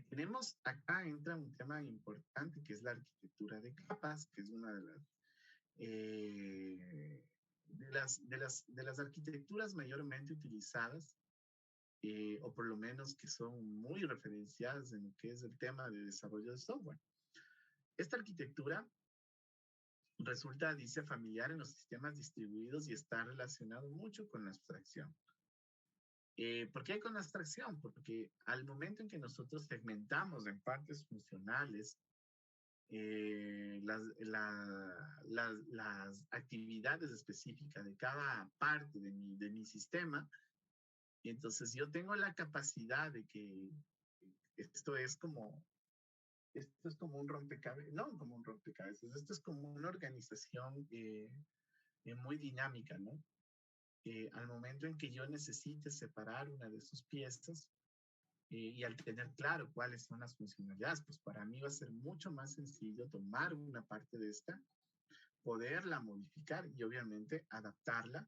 Tenemos acá entra un tema importante que es la arquitectura de capas, que es una de las arquitecturas mayormente utilizadas, o por lo menos que son muy referenciadas en lo que es el tema de desarrollo de software. Esta arquitectura resulta, dice, familiar en los sistemas distribuidos y está relacionado mucho con la abstracción. ¿Por qué con abstracción? Porque al momento en que nosotros segmentamos en partes funcionales las actividades específicas de cada parte de mi sistema, entonces yo tengo la capacidad de que esto es como, esto es como un rompecabezas, no como un rompecabezas, esto es como una organización muy dinámica, ¿no? Al momento en que yo necesite separar una de sus piezas y al tener claro cuáles son las funcionalidades, pues para mí va a ser mucho más sencillo tomar una parte de esta, poderla modificar y obviamente adaptarla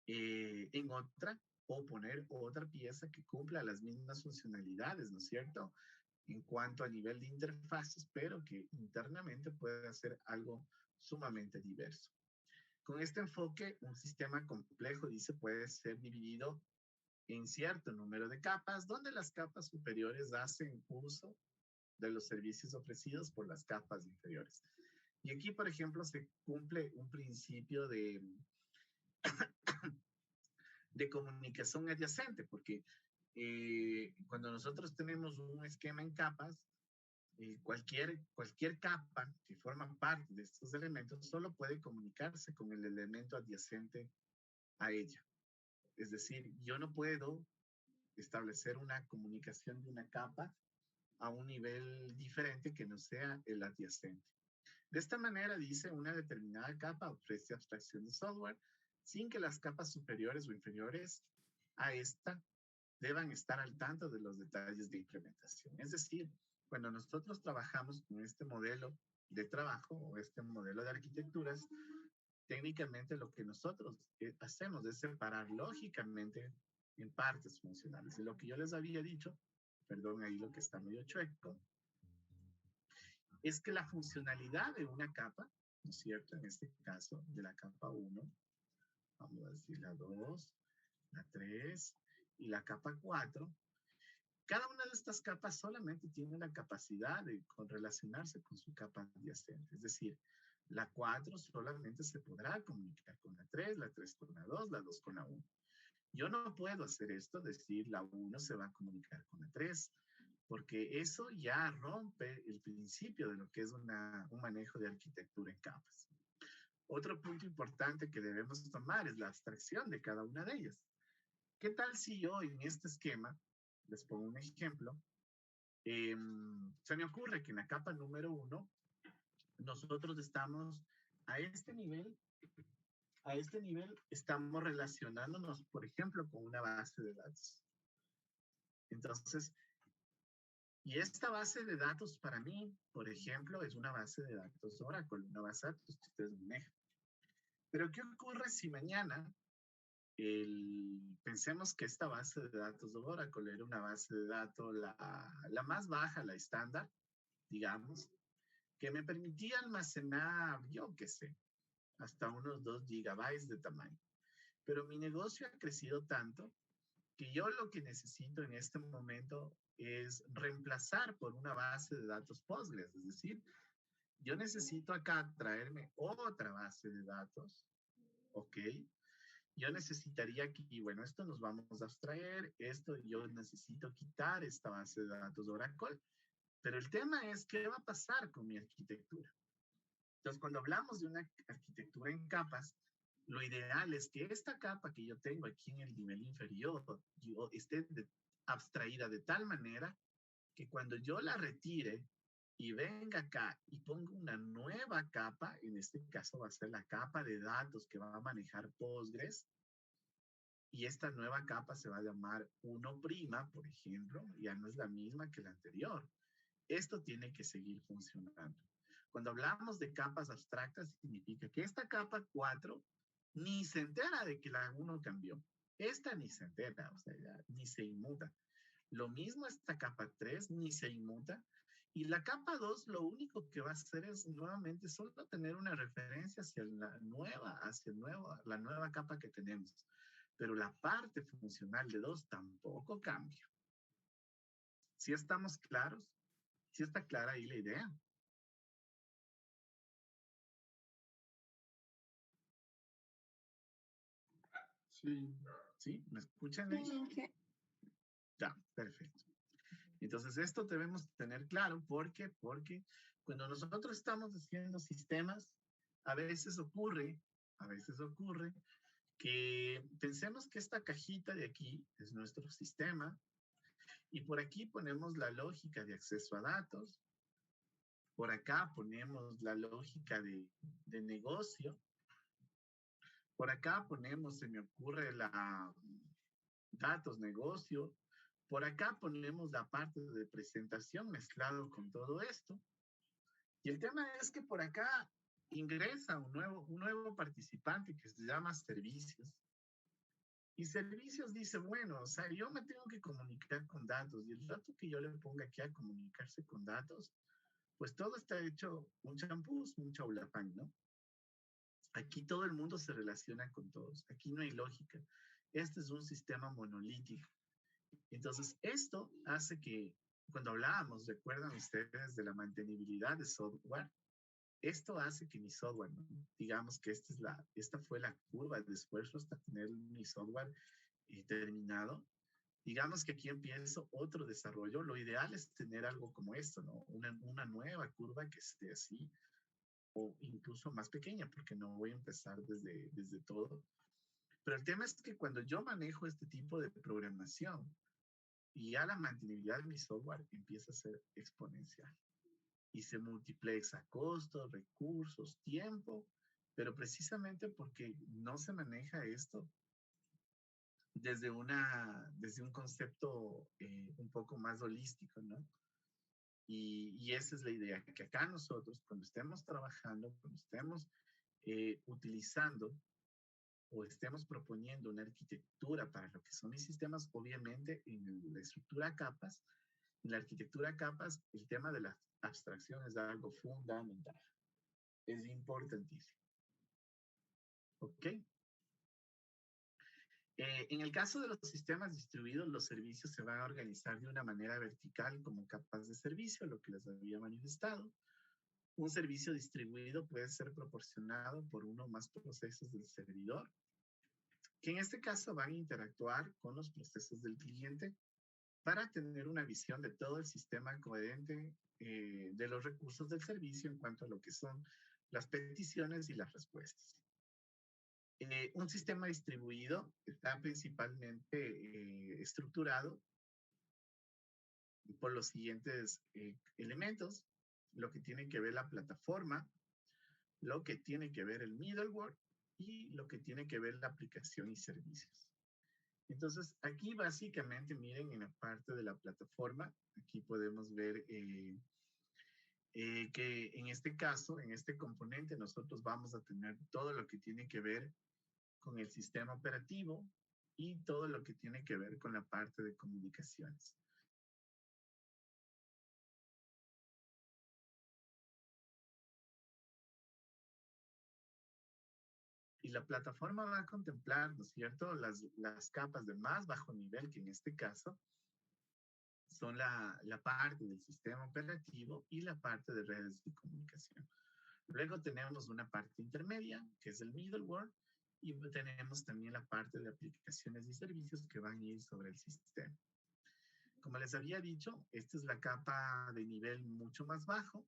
en otra o poner otra pieza que cumpla las mismas funcionalidades, ¿no es cierto? En cuanto a nivel de interfaces, pero que internamente puede hacer algo sumamente diverso. Con este enfoque, un sistema complejo, dice, puede ser dividido en cierto número de capas, donde las capas superiores hacen uso de los servicios ofrecidos por las capas inferiores. Y aquí, por ejemplo, se cumple un principio de comunicación adyacente, porque cuando nosotros tenemos un esquema en capas, cualquier capa que forma parte de estos elementos solo puede comunicarse con el elemento adyacente a ella. Es decir, yo no puedo establecer una comunicación de una capa a un nivel diferente que no sea el adyacente. De esta manera, dice, una determinada capa ofrece abstracción de software sin que las capas superiores o inferiores a esta deban estar al tanto de los detalles de implementación. Es decir, cuando nosotros trabajamos con este modelo de trabajo o este modelo de arquitecturas, técnicamente lo que nosotros hacemos es separar lógicamente en partes funcionales. Y lo que yo les había dicho, perdón ahí lo que está medio chueco, es que la funcionalidad de una capa, ¿no es cierto? En este caso, de la capa 1, vamos a decir la 2, la 3 y la capa 4, cada una de estas capas solamente tiene la capacidad de relacionarse con su capa adyacente. Es decir, la 4 solamente se podrá comunicar con la 3 con la 2 con la 1. Yo no puedo hacer esto, decir la 1 se va a comunicar con la 3, porque eso ya rompe el principio de lo que es un manejo de arquitectura en capas. Otro punto importante que debemos tomar es la abstracción de cada una de ellas. ¿Qué tal si yo en este esquema, les pongo un ejemplo, se me ocurre que en la capa número 1 nosotros estamos a este nivel estamos relacionándonos, por ejemplo, con una base de datos. Entonces, y esta base de datos para mí, por ejemplo, es una base de datos Oracle, una base de datos que ustedes manejan. Pero ¿qué ocurre si mañana pensemos que esta base de datos de Oracle era una base de datos la más baja, la estándar, digamos, que me permitía almacenar, yo qué sé, hasta unos 2 gigabytes de tamaño. Pero mi negocio ha crecido tanto que yo lo que necesito en este momento es reemplazar por una base de datos Postgres, es decir, yo necesito acá traerme otra base de datos, ¿ok? Yo necesitaría aquí, bueno, esto nos vamos a abstraer, esto yo necesito quitar esta base de datos de Oracle, pero el tema es qué va a pasar con mi arquitectura. Entonces, cuando hablamos de una arquitectura en capas, lo ideal es que esta capa que yo tengo aquí en el nivel inferior esté abstraída de tal manera que cuando yo la retire y venga acá y ponga una nueva capa, en este caso va a ser la capa de datos que va a manejar Postgres, y esta nueva capa se va a llamar 1', por ejemplo, ya no es la misma que la anterior. Esto tiene que seguir funcionando. Cuando hablamos de capas abstractas, significa que esta capa 4 ni se entera de que la 1 cambió. Esta ni se entera, o sea, ya, ni se inmuta. Lo mismo esta capa 3 ni se inmuta. Y la capa 2 lo único que va a hacer es nuevamente solo tener una referencia hacia la nueva capa que tenemos. Pero la parte funcional de 2 tampoco cambia. ¿Sí estamos claros? ¿Sí está clara ahí la idea? Sí. ¿Sí? ¿Me escuchan ahí? Sí, Inge. Ya, perfecto. Entonces, esto debemos tener claro. ¿Por qué? Porque cuando nosotros estamos haciendo sistemas, a veces ocurre, a veces ocurre que pensemos que esta cajita de aquí es nuestro sistema y por aquí ponemos la lógica de acceso a datos, por acá ponemos la lógica de negocio, por acá ponemos, se me ocurre, la datos negocio, por acá ponemos la parte de presentación mezclado con todo esto. Y el tema es que por acá ingresa un nuevo participante que se llama servicios. Y servicios dice, bueno, o sea, yo me tengo que comunicar con datos y el rato que yo le ponga aquí a comunicarse con datos, pues todo está hecho un champús, un chaulapán, ¿no? Aquí todo el mundo se relaciona con todos, aquí no hay lógica. Este es un sistema monolítico. Entonces, esto hace que cuando hablábamos, recuerdan ustedes de la mantenibilidad de software, esto hace que mi software, ¿no? Digamos que esta fue la curva de esfuerzo hasta tener mi software terminado. Digamos que aquí empiezo otro desarrollo. Lo ideal es tener algo como esto, ¿no? Una nueva curva que esté así, o incluso más pequeña, porque no voy a empezar desde todo. Pero el tema es que cuando yo manejo este tipo de programación, y ya la mantenibilidad de mi software empieza a ser exponencial y se multiplica costos, recursos, tiempo, pero precisamente porque no se maneja esto desde un concepto un poco más holístico, ¿no? Y esa es la idea, que acá nosotros, cuando estemos trabajando, cuando estemos utilizando o estemos proponiendo una arquitectura para lo que son mis sistemas, obviamente en la estructura capas, en la arquitectura capas, el tema de la abstracción es algo fundamental. Es importantísimo. ¿Ok? En el caso de los sistemas distribuidos, los servicios se van a organizar de una manera vertical como capas de servicio, lo que les había manifestado. Un servicio distribuido puede ser proporcionado por uno o más procesos del servidor, que en este caso van a interactuar con los procesos del cliente para tener una visión de todo el sistema coherente de los recursos del servicio en cuanto a lo que son las peticiones y las respuestas. Un sistema distribuido está principalmente estructurado por los siguientes elementos, lo que tiene que ver la plataforma, lo que tiene que ver el middleware y lo que tiene que ver la aplicación y servicios. Entonces, aquí básicamente, miren, en la parte de la plataforma, aquí podemos ver que en este caso, en este componente, nosotros vamos a tener todo lo que tiene que ver con el sistema operativo y todo lo que tiene que ver con la parte de comunicaciones. Y la plataforma va a contemplar, ¿no es cierto?, las capas de más bajo nivel, que en este caso son la parte del sistema operativo y la parte de redes de comunicación. Luego tenemos una parte intermedia, que es el middleware, y tenemos también la parte de aplicaciones y servicios que van a ir sobre el sistema. Como les había dicho, esta es la capa de nivel mucho más bajo.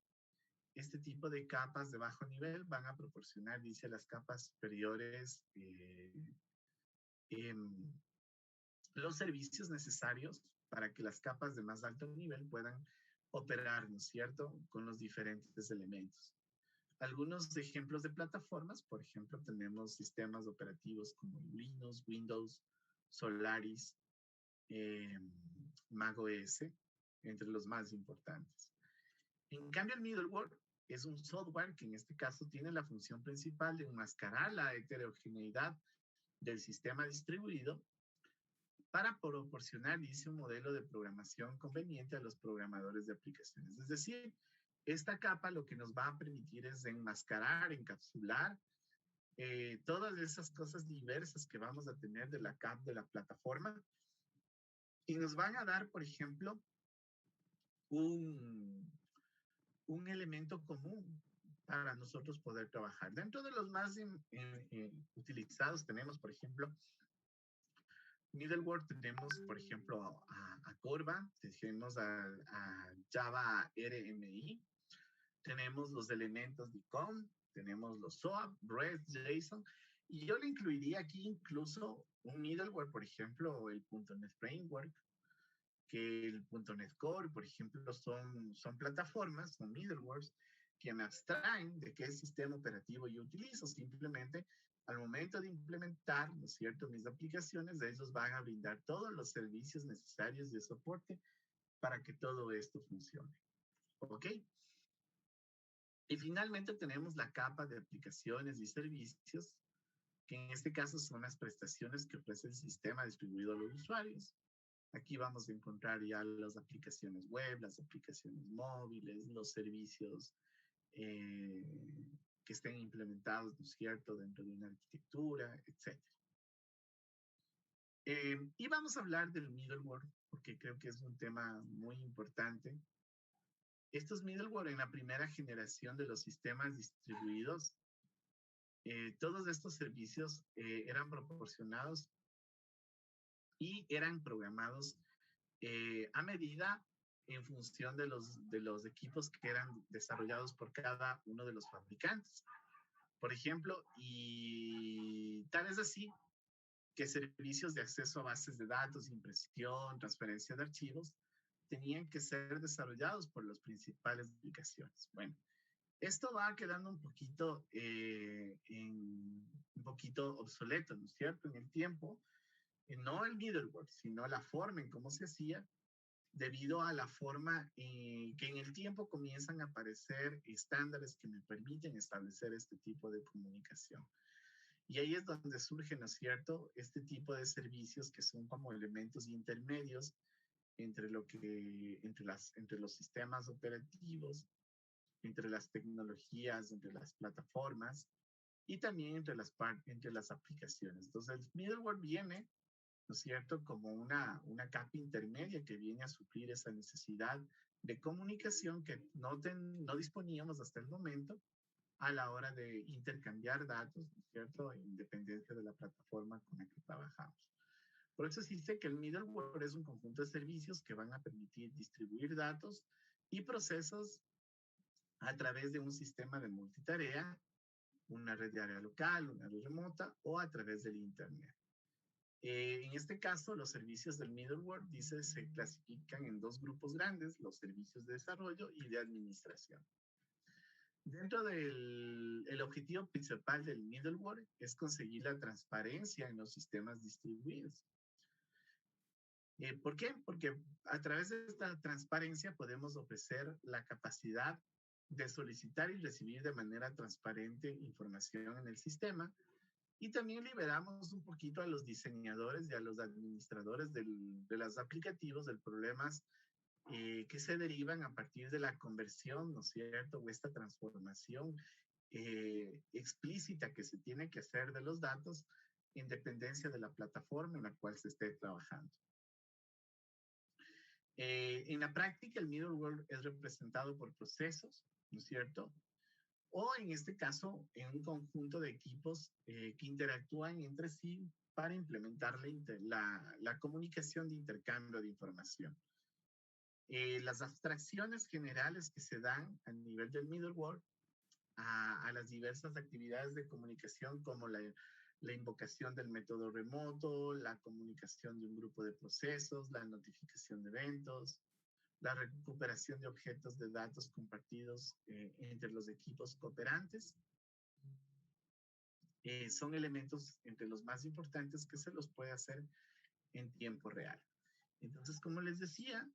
Este tipo de capas de bajo nivel van a proporcionar, dice, las capas superiores los servicios necesarios para que las capas de más alto nivel puedan operar, ¿no es cierto?, con los diferentes elementos. Algunos ejemplos de plataformas, por ejemplo, tenemos sistemas operativos como Linux, Windows, Solaris, macOS, entre los más importantes. En cambio, el middleware es un software que en este caso tiene la función principal de enmascarar la heterogeneidad del sistema distribuido para proporcionar, dice, un modelo de programación conveniente a los programadores de aplicaciones. Es decir, esta capa lo que nos va a permitir es enmascarar, encapsular todas esas cosas diversas que vamos a tener de la capa de la plataforma y nos van a dar, por ejemplo, un elemento común para nosotros poder trabajar. Dentro de los más utilizados tenemos, por ejemplo, middleware tenemos, por ejemplo, a Corva, tenemos a Java RMI, tenemos los elementos de COM, tenemos los SOAP, REST, JSON, y yo le incluiría aquí incluso un middleware, por ejemplo, el .NET Framework, que el .NET Core, por ejemplo, son plataformas, son middlewares, que me abstraen de qué sistema operativo yo utilizo. Simplemente, al momento de implementar, ¿no es cierto?, mis aplicaciones, ellos van a brindar todos los servicios necesarios de soporte para que todo esto funcione. ¿Ok? Y finalmente tenemos la capa de aplicaciones y servicios, que en este caso son las prestaciones que ofrece el sistema distribuido a los usuarios. Aquí vamos a encontrar ya las aplicaciones web, las aplicaciones móviles, los servicios que estén implementados, ¿no es cierto?, dentro de una arquitectura, etc. Y vamos a hablar del middleware, porque creo que es un tema muy importante. Estos middleware en la primera generación de los sistemas distribuidos, todos estos servicios eran proporcionados y eran programados a medida en función de los equipos que eran desarrollados por cada uno de los fabricantes. Por ejemplo, y tal es así que servicios de acceso a bases de datos, impresión, transferencia de archivos, tenían que ser desarrollados por las principales aplicaciones. Bueno, esto va quedando un poquito obsoleto, ¿no es cierto?, en el tiempo. No el middleware, sino la forma en cómo se hacía, debido a la forma que en el tiempo comienzan a aparecer estándares que me permiten establecer este tipo de comunicación. Y ahí es donde surge, ¿no es cierto?, este tipo de servicios que son como elementos intermedios entre los sistemas operativos, entre las tecnologías, entre las plataformas y también entre las aplicaciones. Entonces, el middleware viene, ¿no es cierto?, como una capa intermedia que viene a suplir esa necesidad de comunicación que no disponíamos hasta el momento a la hora de intercambiar datos, ¿no es cierto?, en dependencia de la plataforma con la que trabajamos. Por eso se dice que el middleware es un conjunto de servicios que van a permitir distribuir datos y procesos a través de un sistema de multitarea, una red de área local, una red remota o a través del Internet. En este caso, los servicios del middleware, se clasifican en dos grupos grandes, los servicios de desarrollo y de administración. Dentro del objetivo principal del middleware es conseguir la transparencia en los sistemas distribuidos. ¿Por qué? Porque a través de esta transparencia podemos ofrecer la capacidad de solicitar y recibir de manera transparente información en el sistema, y también liberamos un poquito a los diseñadores y a los administradores de los aplicativos de problemas que se derivan a partir de la conversión, ¿no es cierto?, o esta transformación explícita que se tiene que hacer de los datos en dependencia de la plataforma en la cual se esté trabajando. En la práctica, el middleware es representado por procesos, ¿no es cierto?, o en este caso, en un conjunto de equipos que interactúan entre sí para implementar la comunicación de intercambio de información. Las abstracciones generales que se dan a nivel del middleware a las diversas actividades de comunicación, como la invocación del método remoto, la comunicación de un grupo de procesos, la notificación de eventos, la recuperación de objetos de datos compartidos entre los equipos cooperantes. Son elementos entre los más importantes que se los puede hacer en tiempo real. Entonces, como les decía,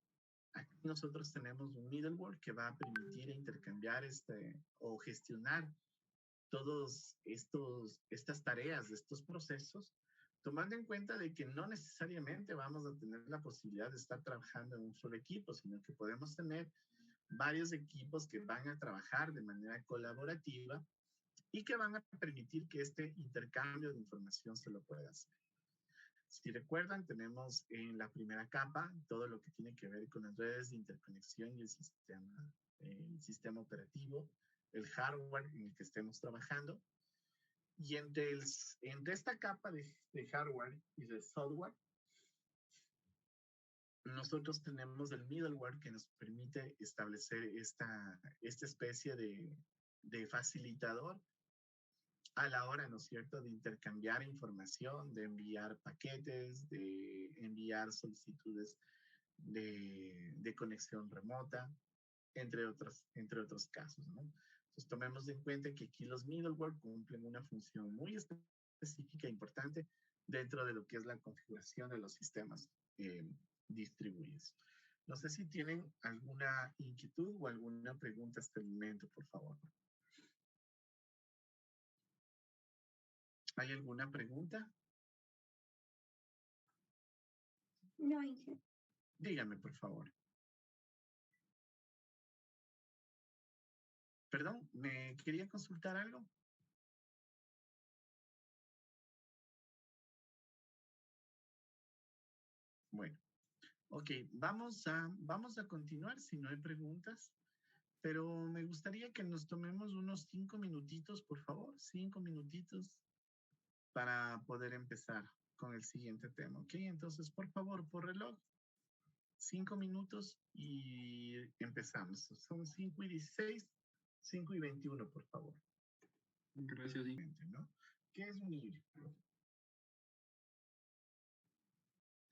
aquí nosotros tenemos un middleware que va a permitir intercambiar o gestionar todas estas tareas, estos procesos, tomando en cuenta de que no necesariamente vamos a tener la posibilidad de estar trabajando en un solo equipo, sino que podemos tener varios equipos que van a trabajar de manera colaborativa y que van a permitir que este intercambio de información se lo pueda hacer. Si recuerdan, tenemos en la primera capa todo lo que tiene que ver con las redes de interconexión y el sistema operativo, el hardware en el que estemos trabajando. Y entre esta capa de hardware y de software, nosotros tenemos el middleware que nos permite establecer esta especie de facilitador a la hora, ¿no es cierto?, de intercambiar información, de enviar paquetes, de enviar solicitudes de conexión remota, entre otros casos, ¿no? Entonces, tomemos en cuenta que aquí los middleware cumplen una función muy específica e importante dentro de lo que es la configuración de los sistemas eh, distribuidos. No sé si tienen alguna inquietud o alguna pregunta hasta el momento, por favor. ¿Hay alguna pregunta? No, Inge. Dígame, por favor. Perdón, ¿me quería consultar algo? Bueno, ok, vamos a continuar si no hay preguntas, pero me gustaría que nos tomemos unos 5 minutitos, por favor, 5 minutitos para poder empezar con el siguiente tema, ¿ok? Entonces, por favor, por reloj, 5 minutos y empezamos. Son 5:16, 5:21, por favor. Gracias, Inge. ¿No? ¿Qué es un hilo?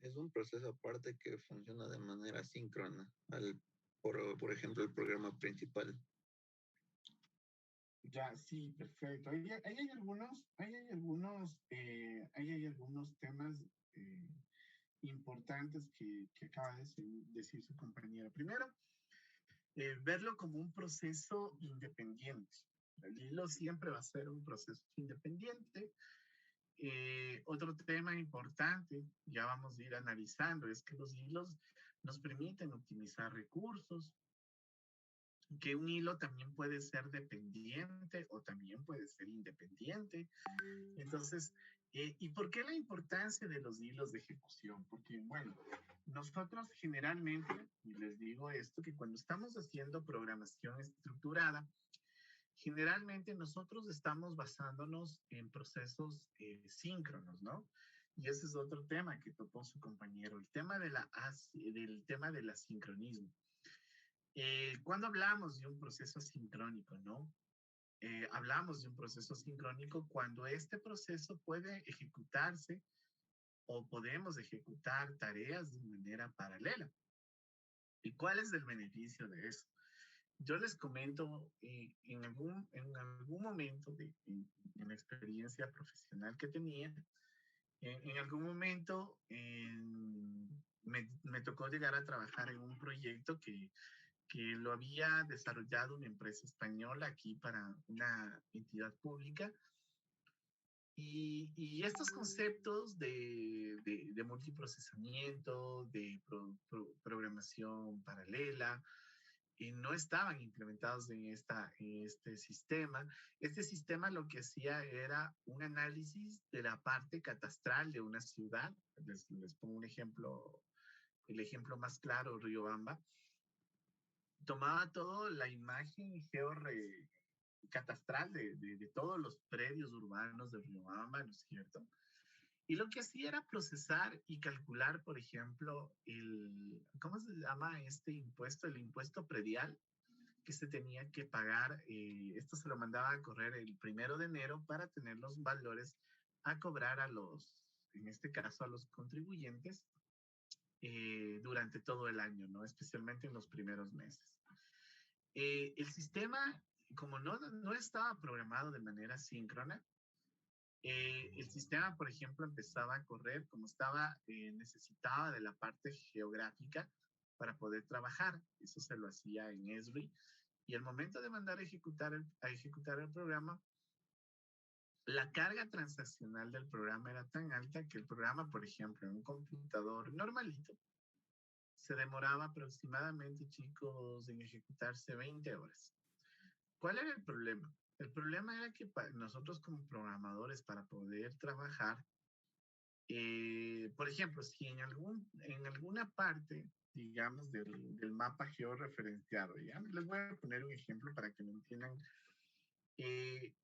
Es un proceso aparte que funciona de manera síncrona, por ejemplo, el programa principal. Ya, sí, perfecto. Ahí hay algunos temas importantes que acaba de decir su compañera. Primero, verlo como un proceso independiente. El hilo siempre va a ser un proceso independiente. Otro tema importante, ya vamos a ir analizando, es que los hilos nos permiten optimizar recursos, que un hilo también puede ser dependiente o también puede ser independiente. Entonces, ¿y por qué la importancia de los hilos de ejecución? Porque, bueno, nosotros generalmente, y les digo esto, que cuando estamos haciendo programación estructurada, generalmente nosotros estamos basándonos en procesos síncronos, ¿no? Y ese es otro tema que tocó su compañero, el tema del tema del asincronismo. Cuando hablamos de un proceso sincrónico, ¿no? Hablamos de un proceso sincrónico cuando este proceso puede ejecutarse o podemos ejecutar tareas de manera paralela. ¿Y cuál es el beneficio de eso? Yo les comento en algún momento en la experiencia profesional que tenía, en algún momento me tocó llegar a trabajar en un proyecto que lo había desarrollado una empresa española aquí para una entidad pública. Y estos conceptos de multiprocesamiento, de programación paralela, no estaban implementados en este sistema. Este sistema lo que hacía era un análisis de la parte catastral de una ciudad. Les pongo un ejemplo, el ejemplo más claro, Riobamba. Tomaba toda la imagen catastral de todos los predios urbanos de Riobamba, ¿no es cierto? Y lo que hacía era procesar y calcular, por ejemplo, ¿cómo se llama este impuesto? El impuesto predial que se tenía que pagar. Esto se lo mandaba a correr el 1 de enero para tener los valores a cobrar en este caso, a los contribuyentes durante todo el año, ¿no? Especialmente en los primeros meses. El sistema, como no estaba programado de manera síncrona, el sistema, por ejemplo, empezaba a correr como necesitaba de la parte geográfica para poder trabajar. Eso se lo hacía en Esri. Y al momento de mandar a ejecutar el programa, la carga transaccional del programa era tan alta que el programa, por ejemplo, en un computador normalito, se demoraba aproximadamente, chicos, en ejecutarse 20 horas. ¿Cuál era el problema? El problema era que nosotros como programadores, para poder trabajar, por ejemplo, si en alguna parte, digamos, del mapa georreferenciado, ¿ya? Les voy a poner un ejemplo para que me entiendan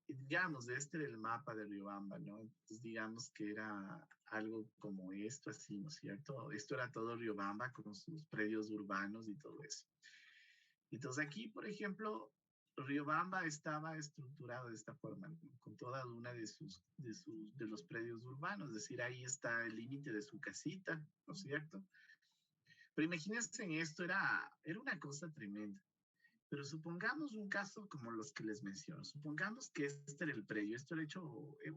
Digamos, este era el mapa de Riobamba, ¿no? Entonces, digamos que era algo como esto, así, ¿no es cierto? Esto era todo Riobamba con sus predios urbanos y todo eso. Entonces, aquí, por ejemplo, Riobamba estaba estructurado de esta forma, ¿no? Con toda una de los predios urbanos, es decir, ahí está el límite de su casita, ¿no es cierto? Pero imagínense, esto era una cosa tremenda. Pero supongamos un caso como los que les menciono. Supongamos que este era el predio. Esto era hecho,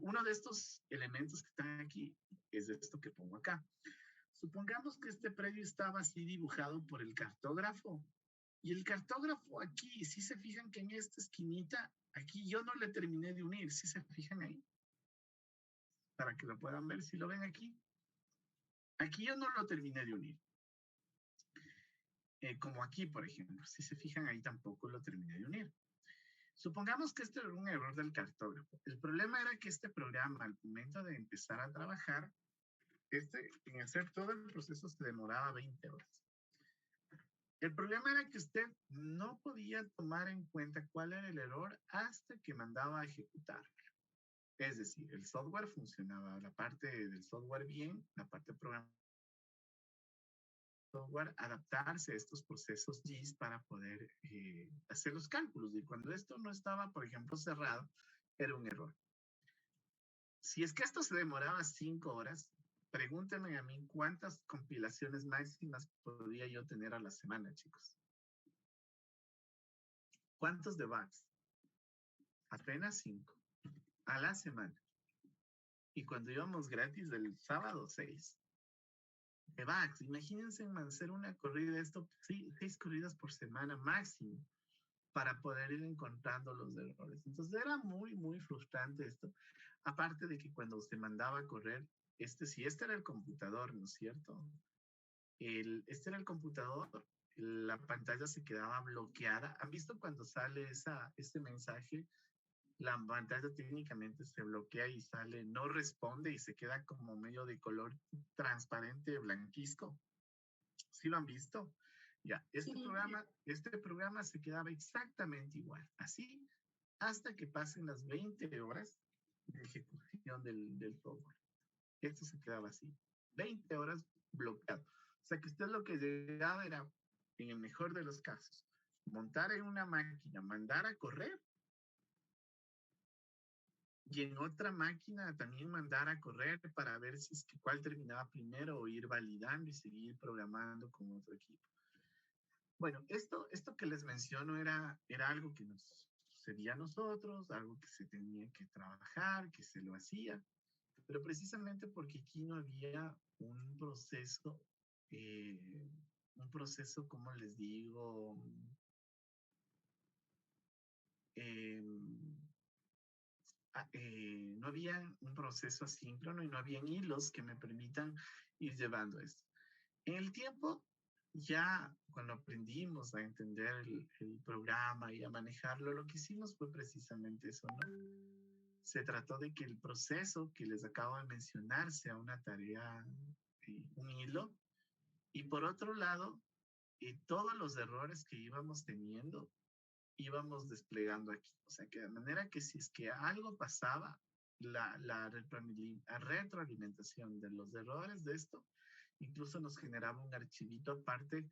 uno de estos elementos que están aquí es esto que pongo acá. Supongamos que este predio estaba así dibujado por el cartógrafo. Y el cartógrafo aquí, si se fijan que en esta esquinita, aquí yo no le terminé de unir, si se fijan ahí, para que lo puedan ver, si lo ven aquí. Aquí yo no lo terminé de unir. Como aquí, por ejemplo, si se fijan ahí tampoco lo terminé de unir. Supongamos que este era un error del cartógrafo. El problema era que este programa, al momento de empezar a trabajar, en hacer todo el proceso se demoraba 20 horas. El problema era que usted no podía tomar en cuenta cuál era el error hasta que mandaba a ejecutar. Es decir, el software funcionaba, la parte del software bien, la parte de programación, software adaptarse a estos procesos GIS para poder hacer los cálculos. Y cuando esto no estaba, por ejemplo, cerrado, era un error. Si es que esto se demoraba 5 horas, pregúntenme a mí cuántas compilaciones máximas podría yo tener a la semana, chicos. ¿Cuántos debugs? Apenas 5 a la semana. Y cuando íbamos gratis del sábado, 6 debugs. Imagínense hacer una corrida de esto, 6 corridas por semana máximo para poder ir encontrando los errores. Entonces era muy, muy frustrante esto. Aparte de que cuando se mandaba a correr, si este era el computador, ¿no es cierto? Este era el computador, la pantalla se quedaba bloqueada. ¿Han visto cuando sale este mensaje? La pantalla técnicamente se bloquea y sale, no responde y se queda como medio de color transparente, blanquisco. ¿Sí lo han visto? Ya, este programa se quedaba exactamente igual, así hasta que pasen las 20 horas de ejecución del software. Esto se quedaba así, 20 horas bloqueado. O sea que usted lo que llegaba era, en el mejor de los casos, montar en una máquina, mandar a correr, y en otra máquina también mandar a correr para ver si es que cuál terminaba primero o ir validando y seguir programando con otro equipo. Bueno, esto que les menciono era algo que nos sucedía a nosotros, algo que se tenía que trabajar, que se lo hacía, pero precisamente porque aquí no había un proceso, ¿cómo les digo? No había un proceso asíncrono y no habían hilos que me permitan ir llevando esto. En el tiempo, ya cuando aprendimos a entender el programa y a manejarlo, lo que hicimos fue precisamente eso, ¿no? Se trató de que el proceso que les acabo de mencionar sea una tarea, un hilo, y por otro lado, todos los errores que íbamos teniendo, íbamos desplegando aquí. O sea, que de manera que si es que algo pasaba, la retroalimentación de los errores de esto, incluso nos generaba un archivito aparte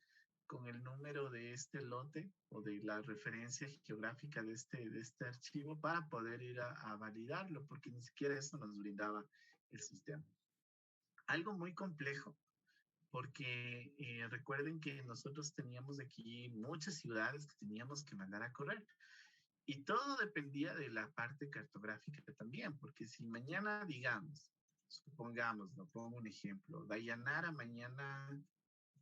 con el número de este lote o de la referencia geográfica de este archivo para poder ir a validarlo, porque ni siquiera eso nos brindaba el sistema. Algo muy complejo, porque recuerden que nosotros teníamos aquí muchas ciudades que teníamos que mandar a correr. Y todo dependía de la parte cartográfica también, porque si mañana, digamos, supongamos, no pongo un ejemplo, Dayanara mañana,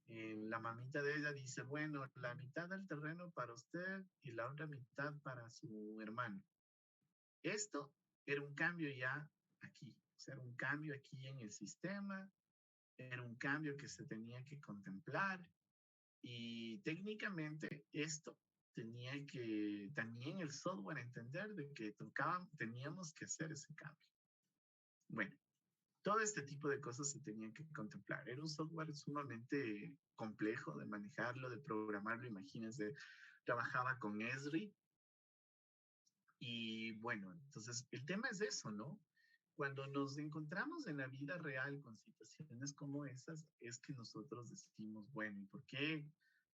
la mamita de ella dice, bueno, la mitad del terreno para usted y la otra mitad para su hermano. Esto era un cambio ya aquí, o sea, era un cambio aquí en el sistema, era un cambio que se tenía que contemplar y técnicamente esto tenía que también el software entender de que teníamos que hacer ese cambio. Bueno, todo este tipo de cosas se tenían que contemplar. Era un software sumamente complejo de manejarlo, de programarlo. Imagínense, trabajaba con Esri. Y bueno, entonces el tema es eso, ¿no? Cuando nos encontramos en la vida real con situaciones como esas, es que nosotros decimos, bueno, ¿y por qué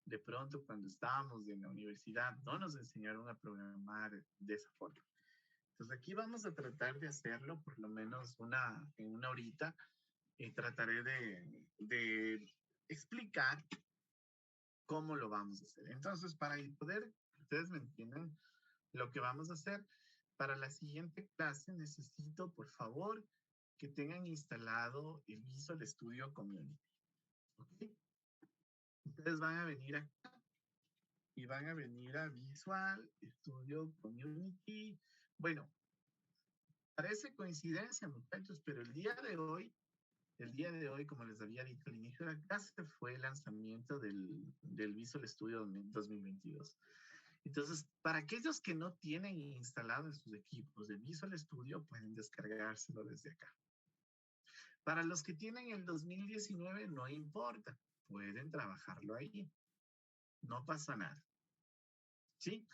de pronto cuando estábamos en la universidad no nos enseñaron a programar de esa forma? Entonces aquí vamos a tratar de hacerlo por lo menos en una horita. Trataré de explicar cómo lo vamos a hacer. Entonces, para poder que ustedes me entiendan lo que vamos a hacer, para la siguiente clase necesito, por favor, que tengan instalado el Visual Studio Community. ¿Ok? Ustedes van a venir acá y van a venir a Visual Studio Community. Bueno, parece coincidencia, muchachos, pero el día de hoy, como les había dicho al inicio de la clase, fue el lanzamiento del Visual Studio 2022. Entonces, para aquellos que no tienen instalado en sus equipos el Visual Studio, pueden descargárselo desde acá. Para los que tienen el 2019, no importa, pueden trabajarlo ahí. No pasa nada. ¿Sí?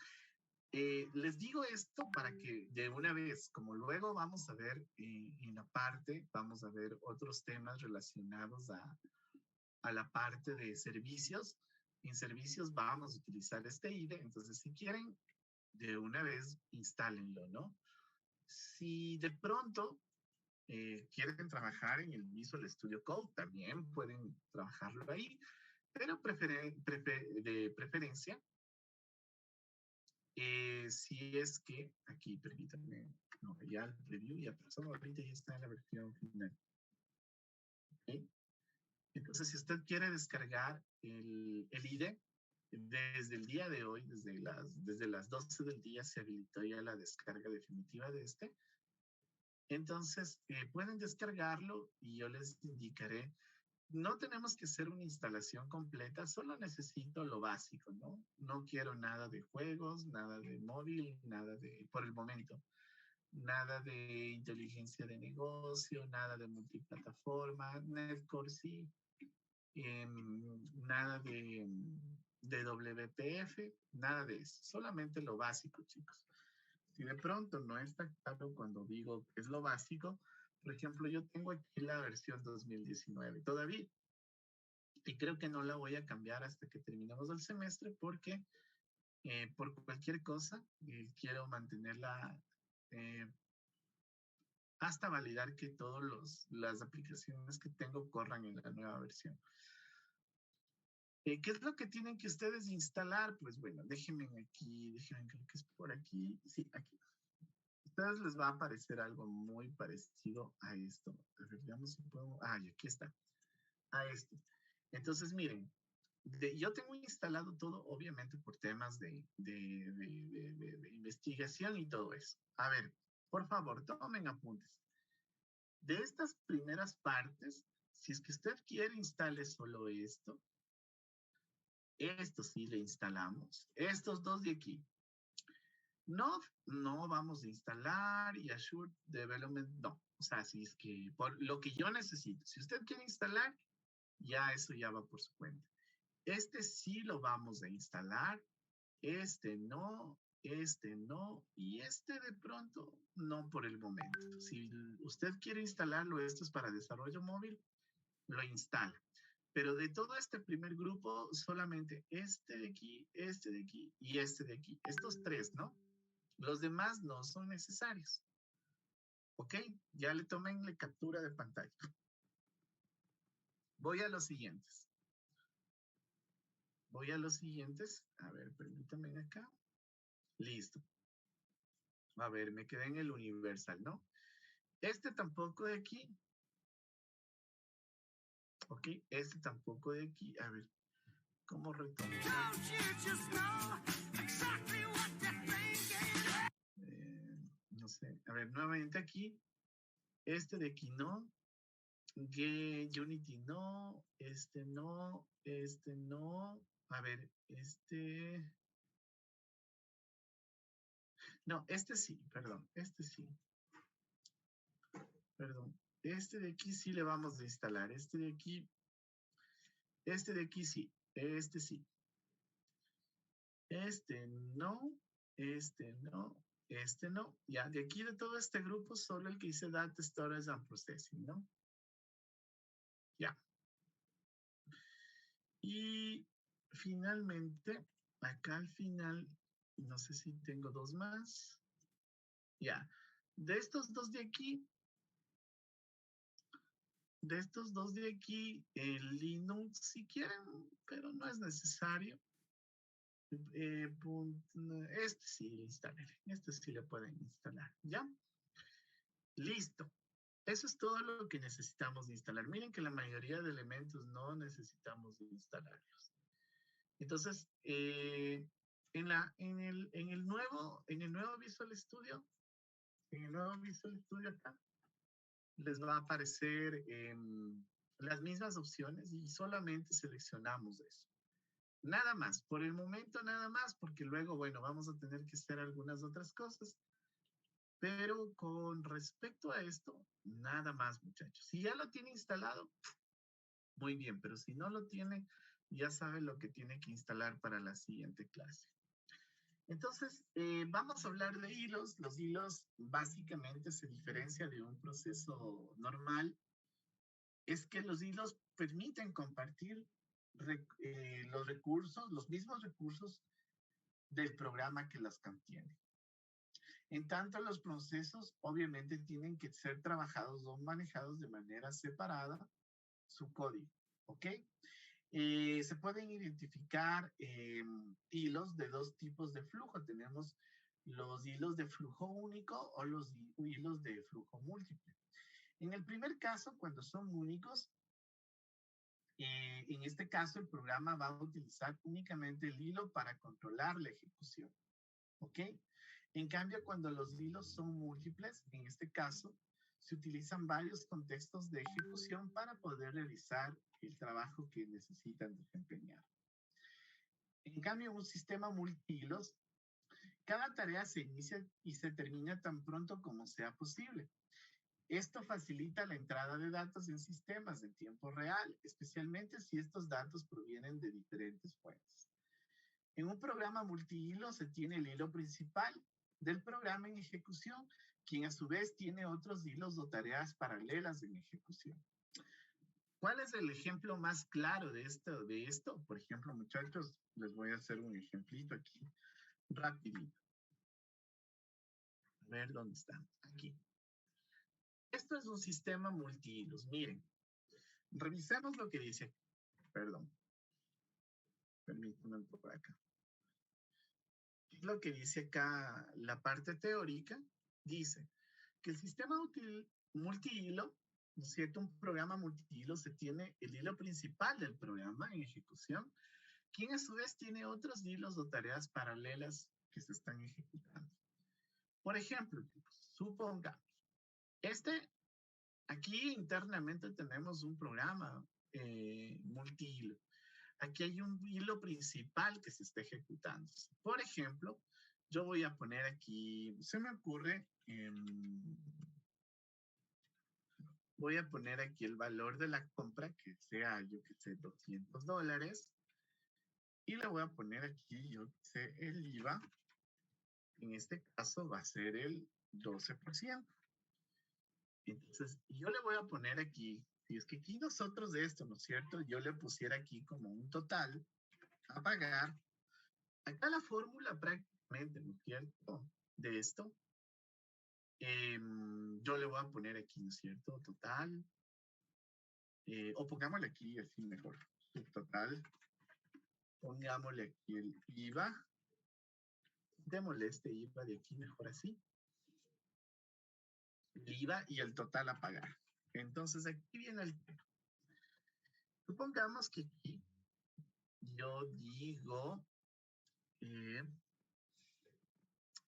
Les digo esto para que de una vez, como luego vamos a ver en la parte, vamos a ver otros temas relacionados a la parte de servicios. En servicios vamos a utilizar este IDE, entonces si quieren, de una vez instálenlo, ¿no? Si de pronto quieren trabajar en el Visual Studio Code, también pueden trabajarlo ahí, pero de preferencia, si es que, aquí permítanme, no, ya el preview ya pasó, ahorita ya está en la versión final. ¿Okay? Entonces, si usted quiere descargar el IDE, desde el día de hoy, desde las 12 del día, se habilitó ya la descarga definitiva de este. Entonces, pueden descargarlo y yo les indicaré. No tenemos que hacer una instalación completa, solo necesito lo básico, ¿no? No quiero nada de juegos, nada de móvil, nada de, por el momento, nada de inteligencia de negocio, nada de multiplataforma, Netcore sí, nada de WPF, nada de eso, solamente lo básico, chicos. Si de pronto no está claro cuando digo que es lo básico, por ejemplo, yo tengo aquí la versión 2019 todavía, y creo que no la voy a cambiar hasta que terminemos el semestre porque por cualquier cosa quiero mantenerla hasta validar que todas las aplicaciones que tengo corran en la nueva versión. ¿Qué es lo que tienen que ustedes instalar? Pues bueno, déjenme aquí, creo que es por aquí. Sí, aquí. A ustedes les va a aparecer algo muy parecido a esto. A ver, veamos si puedo. Ah, y aquí está. A esto. Entonces, miren, yo tengo instalado todo, obviamente, por temas de investigación y todo eso. A ver, por favor, tomen apuntes. De estas primeras partes, si es que usted quiere, instale solo esto. Esto sí le instalamos. Estos dos de aquí. No vamos a instalar y Azure Development, no. O sea, si es que por lo que yo necesito, si usted quiere instalar, ya eso ya va por su cuenta. Este sí lo vamos a instalar, este no, y este de pronto no por el momento. Si usted quiere instalarlo, esto es para desarrollo móvil, lo instala. Pero de todo este primer grupo, solamente este de aquí y este de aquí. Estos tres, ¿no? Los demás no son necesarios. ¿Ok? Ya le tomen captura de pantalla. Voy a los siguientes. A ver, permítanme acá. Listo. A ver, me quedé en el universal, ¿no? Este tampoco de aquí. Ok, este tampoco de aquí. A ver, ¿cómo retomo? No sé. A ver, nuevamente aquí. Este de aquí no. Unity no. Este no. Este no. A ver, este. No, este sí, perdón. Este sí. Perdón. Este de aquí sí le vamos a instalar. Este de aquí sí. Este sí. Este no. Este no. Este no. Ya, de aquí de todo este grupo, solo el que dice Data Storage and Processing, ¿no? Ya. Y finalmente, acá al final, no sé si tengo dos más. Ya. De estos dos de aquí, el Linux si quieren, pero no es necesario. Este sí, instalen. Este sí lo pueden instalar. ¿Ya? Listo. Eso es todo lo que necesitamos de instalar. Miren que la mayoría de elementos no necesitamos de instalarlos. Entonces, en el nuevo Visual Studio acá, les va a aparecer las mismas opciones y solamente seleccionamos eso. Nada más, por el momento nada más, porque luego, bueno, vamos a tener que hacer algunas otras cosas. Pero con respecto a esto, nada más, muchachos. Si ya lo tiene instalado, muy bien, pero si no lo tiene, ya sabe lo que tiene que instalar para la siguiente clase. Entonces, vamos a hablar de hilos. Los hilos básicamente se diferencian de un proceso normal. Es que los hilos permiten compartir los mismos recursos del programa que las contiene. En tanto, los procesos obviamente tienen que ser trabajados o manejados de manera separada su código, ¿ok? Se pueden identificar hilos de dos tipos de flujo. Tenemos los hilos de flujo único o los hilos de flujo múltiple. En el primer caso, cuando son únicos, en este caso el programa va a utilizar únicamente el hilo para controlar la ejecución, ¿ok? En cambio, cuando los hilos son múltiples, en este caso, se utilizan varios contextos de ejecución para poder realizar el trabajo que necesitan desempeñar. En cambio, en un sistema multihilos, cada tarea se inicia y se termina tan pronto como sea posible. Esto facilita la entrada de datos en sistemas en tiempo real, especialmente si estos datos provienen de diferentes fuentes. En un programa multihilo se tiene el hilo principal del programa en ejecución, quien a su vez tiene otros hilos o tareas paralelas en ejecución. ¿Cuál es el ejemplo más claro de esto? Por ejemplo, muchachos, les voy a hacer un ejemplito aquí, rapidito. A ver dónde está. Aquí. Esto es un sistema multihilos. Miren, revisemos lo que dice aquí. Perdón. Permítanme por acá. Lo que dice acá la parte teórica, dice que el sistema multihilo, ¿no es cierto? Un programa multihilo se tiene el hilo principal del programa en ejecución, quien a su vez tiene otros hilos o tareas paralelas que se están ejecutando. Por ejemplo, supongamos, aquí internamente tenemos un programa multihilo. Aquí hay un hilo principal que se está ejecutando. Por ejemplo, yo voy a poner aquí, se me ocurre, voy a poner aquí el valor de la compra, que sea, yo que sé, $200. Y le voy a poner aquí, yo que sé, el IVA. En este caso va a ser el 12%. Entonces, yo le voy a poner aquí, si es que aquí nosotros de esto, ¿no es cierto? Yo le pusiera aquí como un total a pagar. Acá la fórmula prácticamente, ¿no es cierto? De esto, yo le voy a poner aquí, ¿no es cierto? Total, o pongámosle aquí así mejor, subtotal, pongámosle aquí el IVA, démosle este IVA de aquí mejor así, el IVA y el total a pagar. Entonces aquí viene el tema. Supongamos que aquí yo digo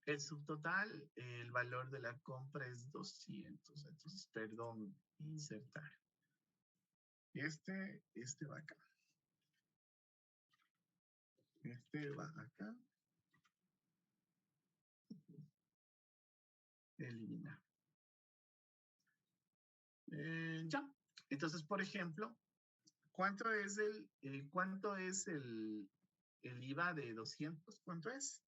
el subtotal, el valor de la compra es 200. Entonces, perdón, insertar. Este va acá. Este va acá. Eliminar. Ya. Entonces, por ejemplo, ¿cuánto es el IVA de 200? ¿Cuánto es?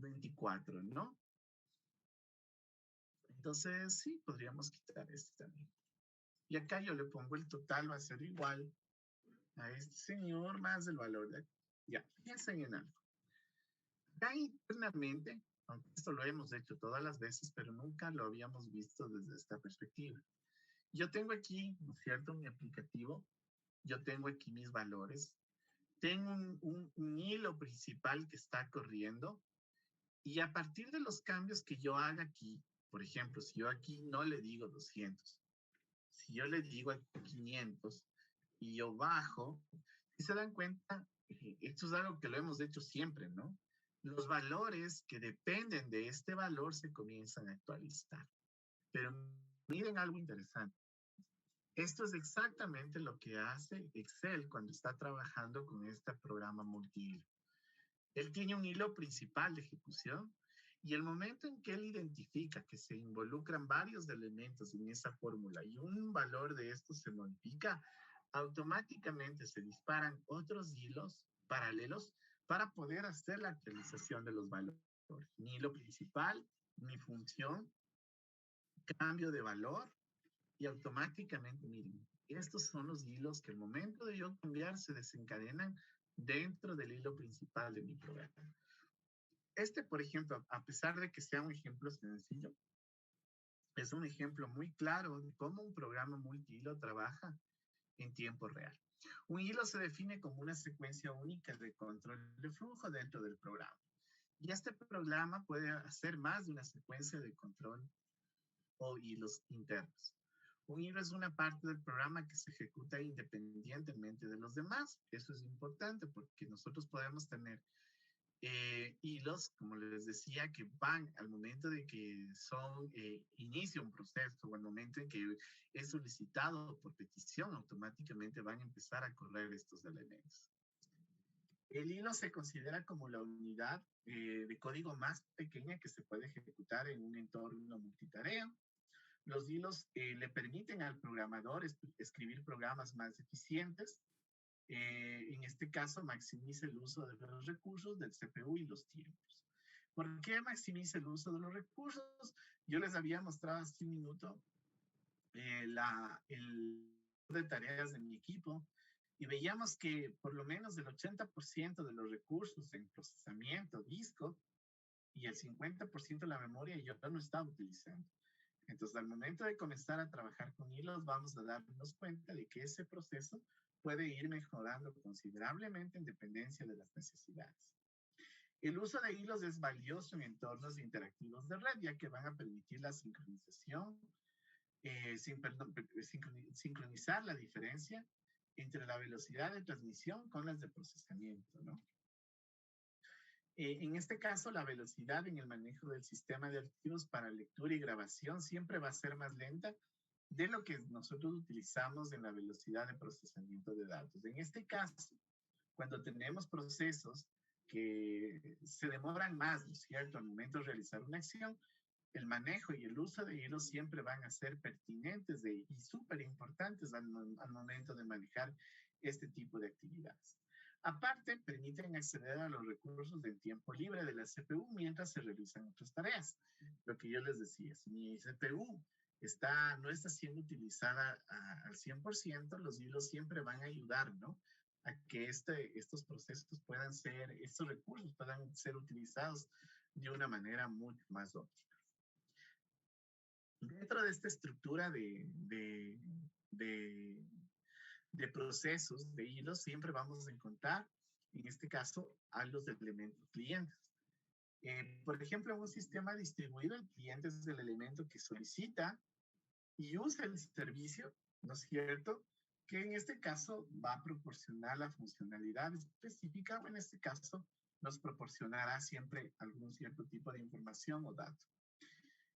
24, ¿no? Entonces, sí, podríamos quitar este también. Y acá yo le pongo el total, va a ser igual a este señor más el valor de aquí. Ya, piensen en algo. Acá internamente, aunque esto lo hemos hecho todas las veces, pero nunca lo habíamos visto desde esta perspectiva. Yo tengo aquí, ¿no es cierto?, mi aplicativo. Yo tengo aquí mis valores. Tengo un hilo principal que está corriendo. Y a partir de los cambios que yo haga aquí, por ejemplo, si yo aquí no le digo 200, si yo le digo aquí 500 y yo bajo, si se dan cuenta, esto es algo que lo hemos hecho siempre, ¿no? Los valores que dependen de este valor se comienzan a actualizar. Pero miren algo interesante. Esto es exactamente lo que hace Excel cuando está trabajando con este programa multihilo. Él tiene un hilo principal de ejecución y el momento en que él identifica que se involucran varios elementos en esa fórmula y un valor de estos se modifica, automáticamente se disparan otros hilos paralelos para poder hacer la actualización de los valores. Mi hilo principal, mi función, cambio de valor y automáticamente, miren, estos son los hilos que al momento de yo cambiar se desencadenan dentro del hilo principal de mi programa. Este, por ejemplo, a pesar de que sea un ejemplo sencillo, es un ejemplo muy claro de cómo un programa multihilo trabaja en tiempo real. Un hilo se define como una secuencia única de control de flujo dentro del programa. Y este programa puede hacer más de una secuencia de control o hilos internos. Un hilo es una parte del programa que se ejecuta independientemente de los demás. Eso es importante porque nosotros podemos tener hilos, como les decía, que van al momento de que inicia un proceso o al momento en que es solicitado por petición, automáticamente van a empezar a correr estos elementos. El hilo se considera como la unidad de código más pequeña que se puede ejecutar en un entorno multitarea. Los hilos le permiten al programador escribir programas más eficientes. En este caso, maximiza el uso de los recursos del CPU y los tiempos. ¿Por qué maximiza el uso de los recursos? Yo les había mostrado hace un minuto el de tareas de mi equipo y veíamos que por lo menos el 80% de los recursos en procesamiento, disco, y el 50% de la memoria yo no estaba utilizando. Entonces, al momento de comenzar a trabajar con hilos, vamos a darnos cuenta de que ese proceso puede ir mejorando considerablemente en dependencia de las necesidades. El uso de hilos es valioso en entornos interactivos de red, ya que van a permitir la sincronización, sincronizar la diferencia entre la velocidad de transmisión con las de procesamiento, ¿no? En este caso, la velocidad en el manejo del sistema de archivos para lectura y grabación siempre va a ser más lenta de lo que nosotros utilizamos en la velocidad de procesamiento de datos. En este caso, cuando tenemos procesos que se demoran más, ¿no es cierto?, al momento de realizar una acción, el manejo y el uso de hilos siempre van a ser pertinentes y súper importantes al momento de manejar este tipo de actividades. Aparte, permiten acceder a los recursos del tiempo libre de la CPU mientras se realizan otras tareas. Lo que yo les decía, si mi CPU no está siendo utilizada al 100%, los hilos siempre van a ayudar, ¿no?, a que estos procesos estos recursos puedan ser utilizados de una manera mucho más óptima. Dentro de esta estructura de procesos, de hilos, siempre vamos a encontrar, en este caso, a los elementos clientes. Por ejemplo, en un sistema distribuido, el cliente es el elemento que solicita y usa el servicio, ¿no es cierto?, que en este caso va a proporcionar la funcionalidad específica, o en este caso nos proporcionará siempre algún cierto tipo de información o dato.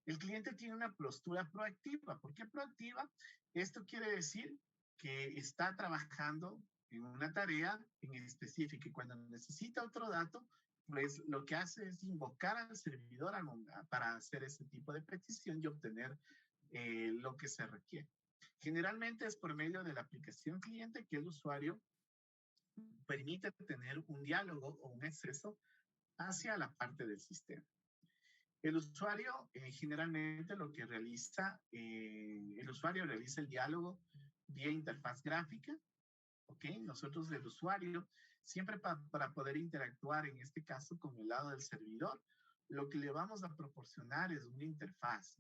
El cliente tiene una postura proactiva. ¿Por qué proactiva? Esto quiere decir que está trabajando en una tarea en específico y cuando necesita otro dato, pues lo que hace es invocar al servidor para hacer ese tipo de petición y obtener lo que se requiere. Generalmente es por medio de la aplicación cliente que el usuario permite tener un diálogo o un acceso hacia la parte del sistema. El usuario generalmente lo que realiza, el usuario realiza el diálogo vía interfaz gráfica, ¿ok? Nosotros, el usuario, siempre para poder interactuar en este caso con el lado del servidor, lo que le vamos a proporcionar es una interfaz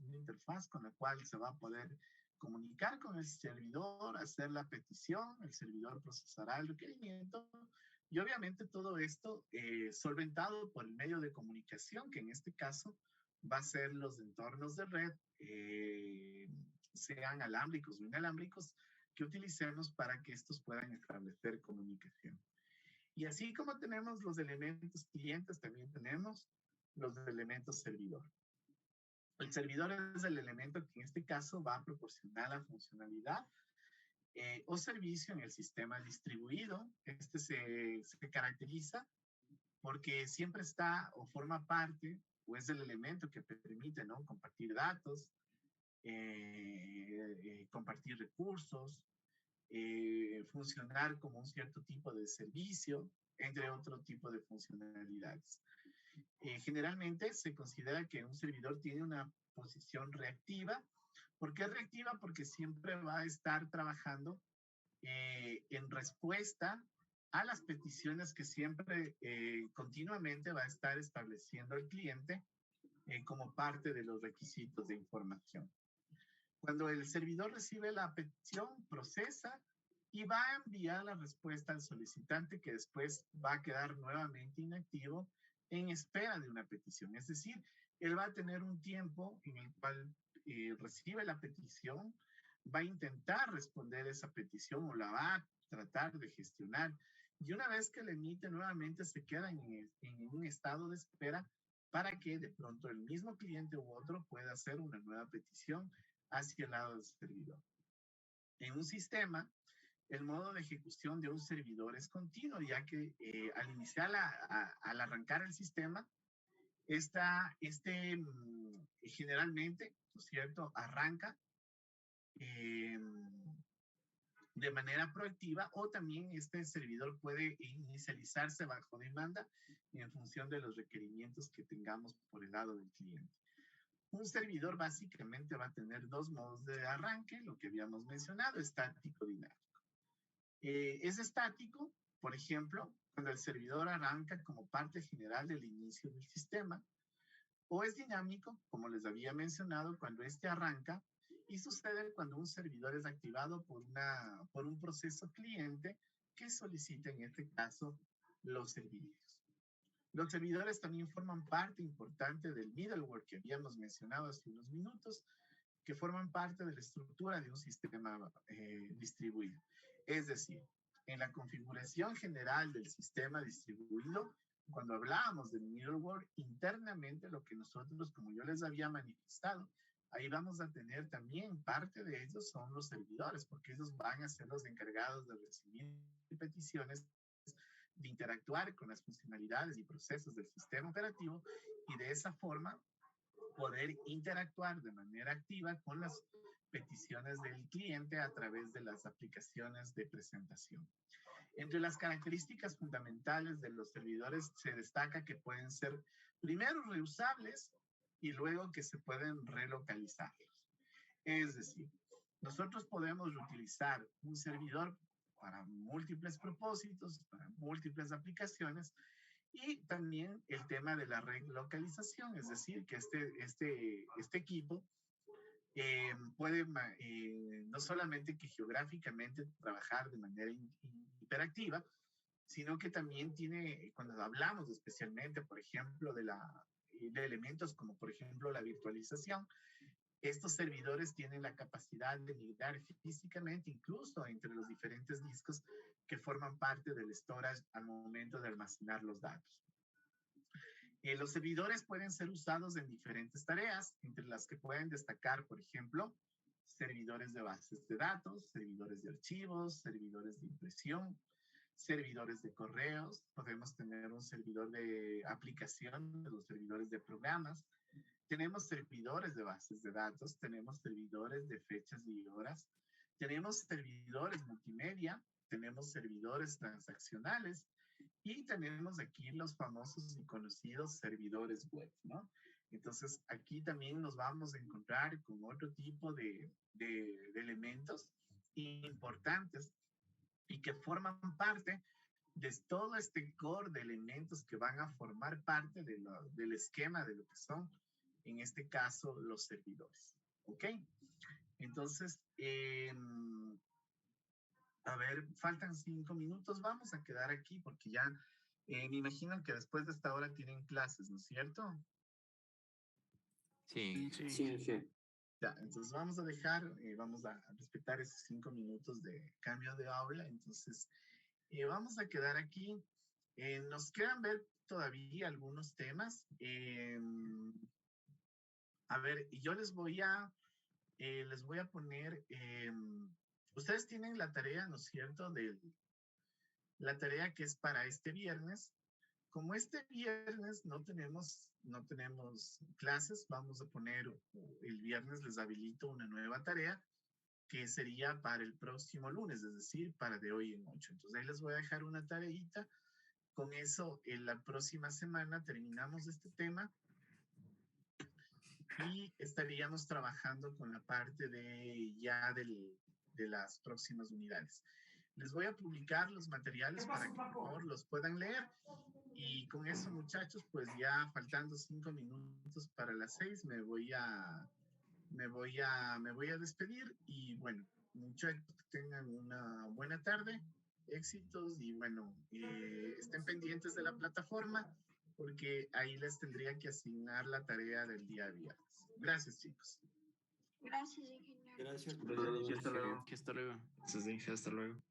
con la cual se va a poder comunicar con el servidor, hacer la petición, el servidor procesará el requerimiento y obviamente todo esto solventado por el medio de comunicación, que en este caso va a ser los entornos de red, sean alámbricos o inalámbricos, que utilicemos para que estos puedan establecer comunicación. Y así como tenemos los elementos clientes, también tenemos los elementos servidor. El servidor es el elemento que en este caso va a proporcionar la funcionalidad o servicio en el sistema distribuido. Este se caracteriza porque siempre está o forma parte o es el elemento que permite, ¿no?, compartir datos, compartir recursos, funcionar como un cierto tipo de servicio, entre otro tipo de funcionalidades. Generalmente se considera que un servidor tiene una posición reactiva. ¿Por qué reactiva? Porque siempre va a estar trabajando en respuesta a las peticiones que siempre continuamente va a estar estableciendo el cliente como parte de los requisitos de información. Cuando el servidor recibe la petición, procesa y va a enviar la respuesta al solicitante, que después va a quedar nuevamente inactivo en espera de una petición. Es decir, él va a tener un tiempo en el cual recibe la petición, va a intentar responder esa petición o la va a tratar de gestionar. Y una vez que le emite, nuevamente se queda en un estado de espera para que de pronto el mismo cliente u otro pueda hacer una nueva petición hacia el lado del servidor. En un sistema, el modo de ejecución de un servidor es continuo, ya que al iniciar, al arrancar el sistema, generalmente, ¿no es cierto?, arranca de manera proactiva, o también este servidor puede inicializarse bajo demanda en función de los requerimientos que tengamos por el lado del cliente. Un servidor básicamente va a tener dos modos de arranque, lo que habíamos mencionado, estático, dinámico. Es estático, por ejemplo, cuando el servidor arranca como parte general del inicio del sistema, o es dinámico, como les había mencionado, cuando este arranca, y sucede cuando un servidor es activado por un proceso cliente que solicita, en este caso, los servicios. Los servidores también forman parte importante del middleware que habíamos mencionado hace unos minutos, que forman parte de la estructura de un sistema distribuido. Es decir, en la configuración general del sistema distribuido, cuando hablábamos del middleware, internamente lo que nosotros, como yo les había manifestado, ahí vamos a tener también parte de ellos son los servidores, porque ellos van a ser los encargados de recibir peticiones, de interactuar con las funcionalidades y procesos del sistema operativo y de esa forma poder interactuar de manera activa con las peticiones del cliente a través de las aplicaciones de presentación. Entre las características fundamentales de los servidores se destaca que pueden ser primero reusables y luego que se pueden relocalizarlos. Es decir, nosotros podemos utilizar un servidor para múltiples propósitos, para múltiples aplicaciones, y también el tema de la relocalización, es decir, que este equipo puede no solamente que geográficamente trabajar de manera hiperactiva, sino que también tiene, cuando hablamos especialmente, por ejemplo, de elementos como, por ejemplo, la virtualización, estos servidores tienen la capacidad de migrar físicamente, incluso entre los diferentes discos que forman parte del storage al momento de almacenar los datos. Los servidores pueden ser usados en diferentes tareas, entre las que pueden destacar, por ejemplo, servidores de bases de datos, servidores de archivos, servidores de impresión, servidores de correos, podemos tener un servidor de aplicación, los servidores de programas, tenemos servidores de bases de datos, tenemos servidores de fechas y horas, tenemos servidores multimedia, tenemos servidores transaccionales Y tenemos aquí los famosos y conocidos servidores web, ¿no? Entonces, aquí también nos vamos a encontrar con otro tipo de elementos importantes y que forman parte de todo este core de elementos que van a formar parte del esquema de lo que son, en este caso, los servidores. ¿Ok? Entonces, a ver, faltan 5 minutos, vamos a quedar aquí porque ya me imagino que después de esta hora tienen clases, ¿no es cierto? Sí. Sí, sí. Ya, entonces vamos a dejar, vamos a respetar esos 5 minutos de cambio de aula, entonces vamos a quedar aquí. Nos quedan ver todavía algunos temas. A ver, y yo les voy a poner, ustedes tienen la tarea, ¿no es cierto? La tarea que es para este viernes. Como este viernes no tenemos clases, vamos a poner, el viernes les habilito una nueva tarea que sería para el próximo lunes, es decir, para de hoy en 8. Entonces ahí les voy a dejar una tareita. Con eso, en la próxima semana terminamos este tema y estaríamos trabajando con la parte de las próximas unidades. Les voy a publicar los materiales para que por favor los puedan leer. Y con eso, muchachos, pues ya faltando 5 minutos para las 6, me voy a despedir. Y bueno, muchachos, que tengan una buena tarde, éxitos y bueno, estén pendientes de la plataforma porque ahí les tendría que asignar la tarea del día viernes. Gracias, chicos. Gracias, ingeniero. Gracias. Gracias, hasta luego. Hasta luego. Entonces, hasta luego.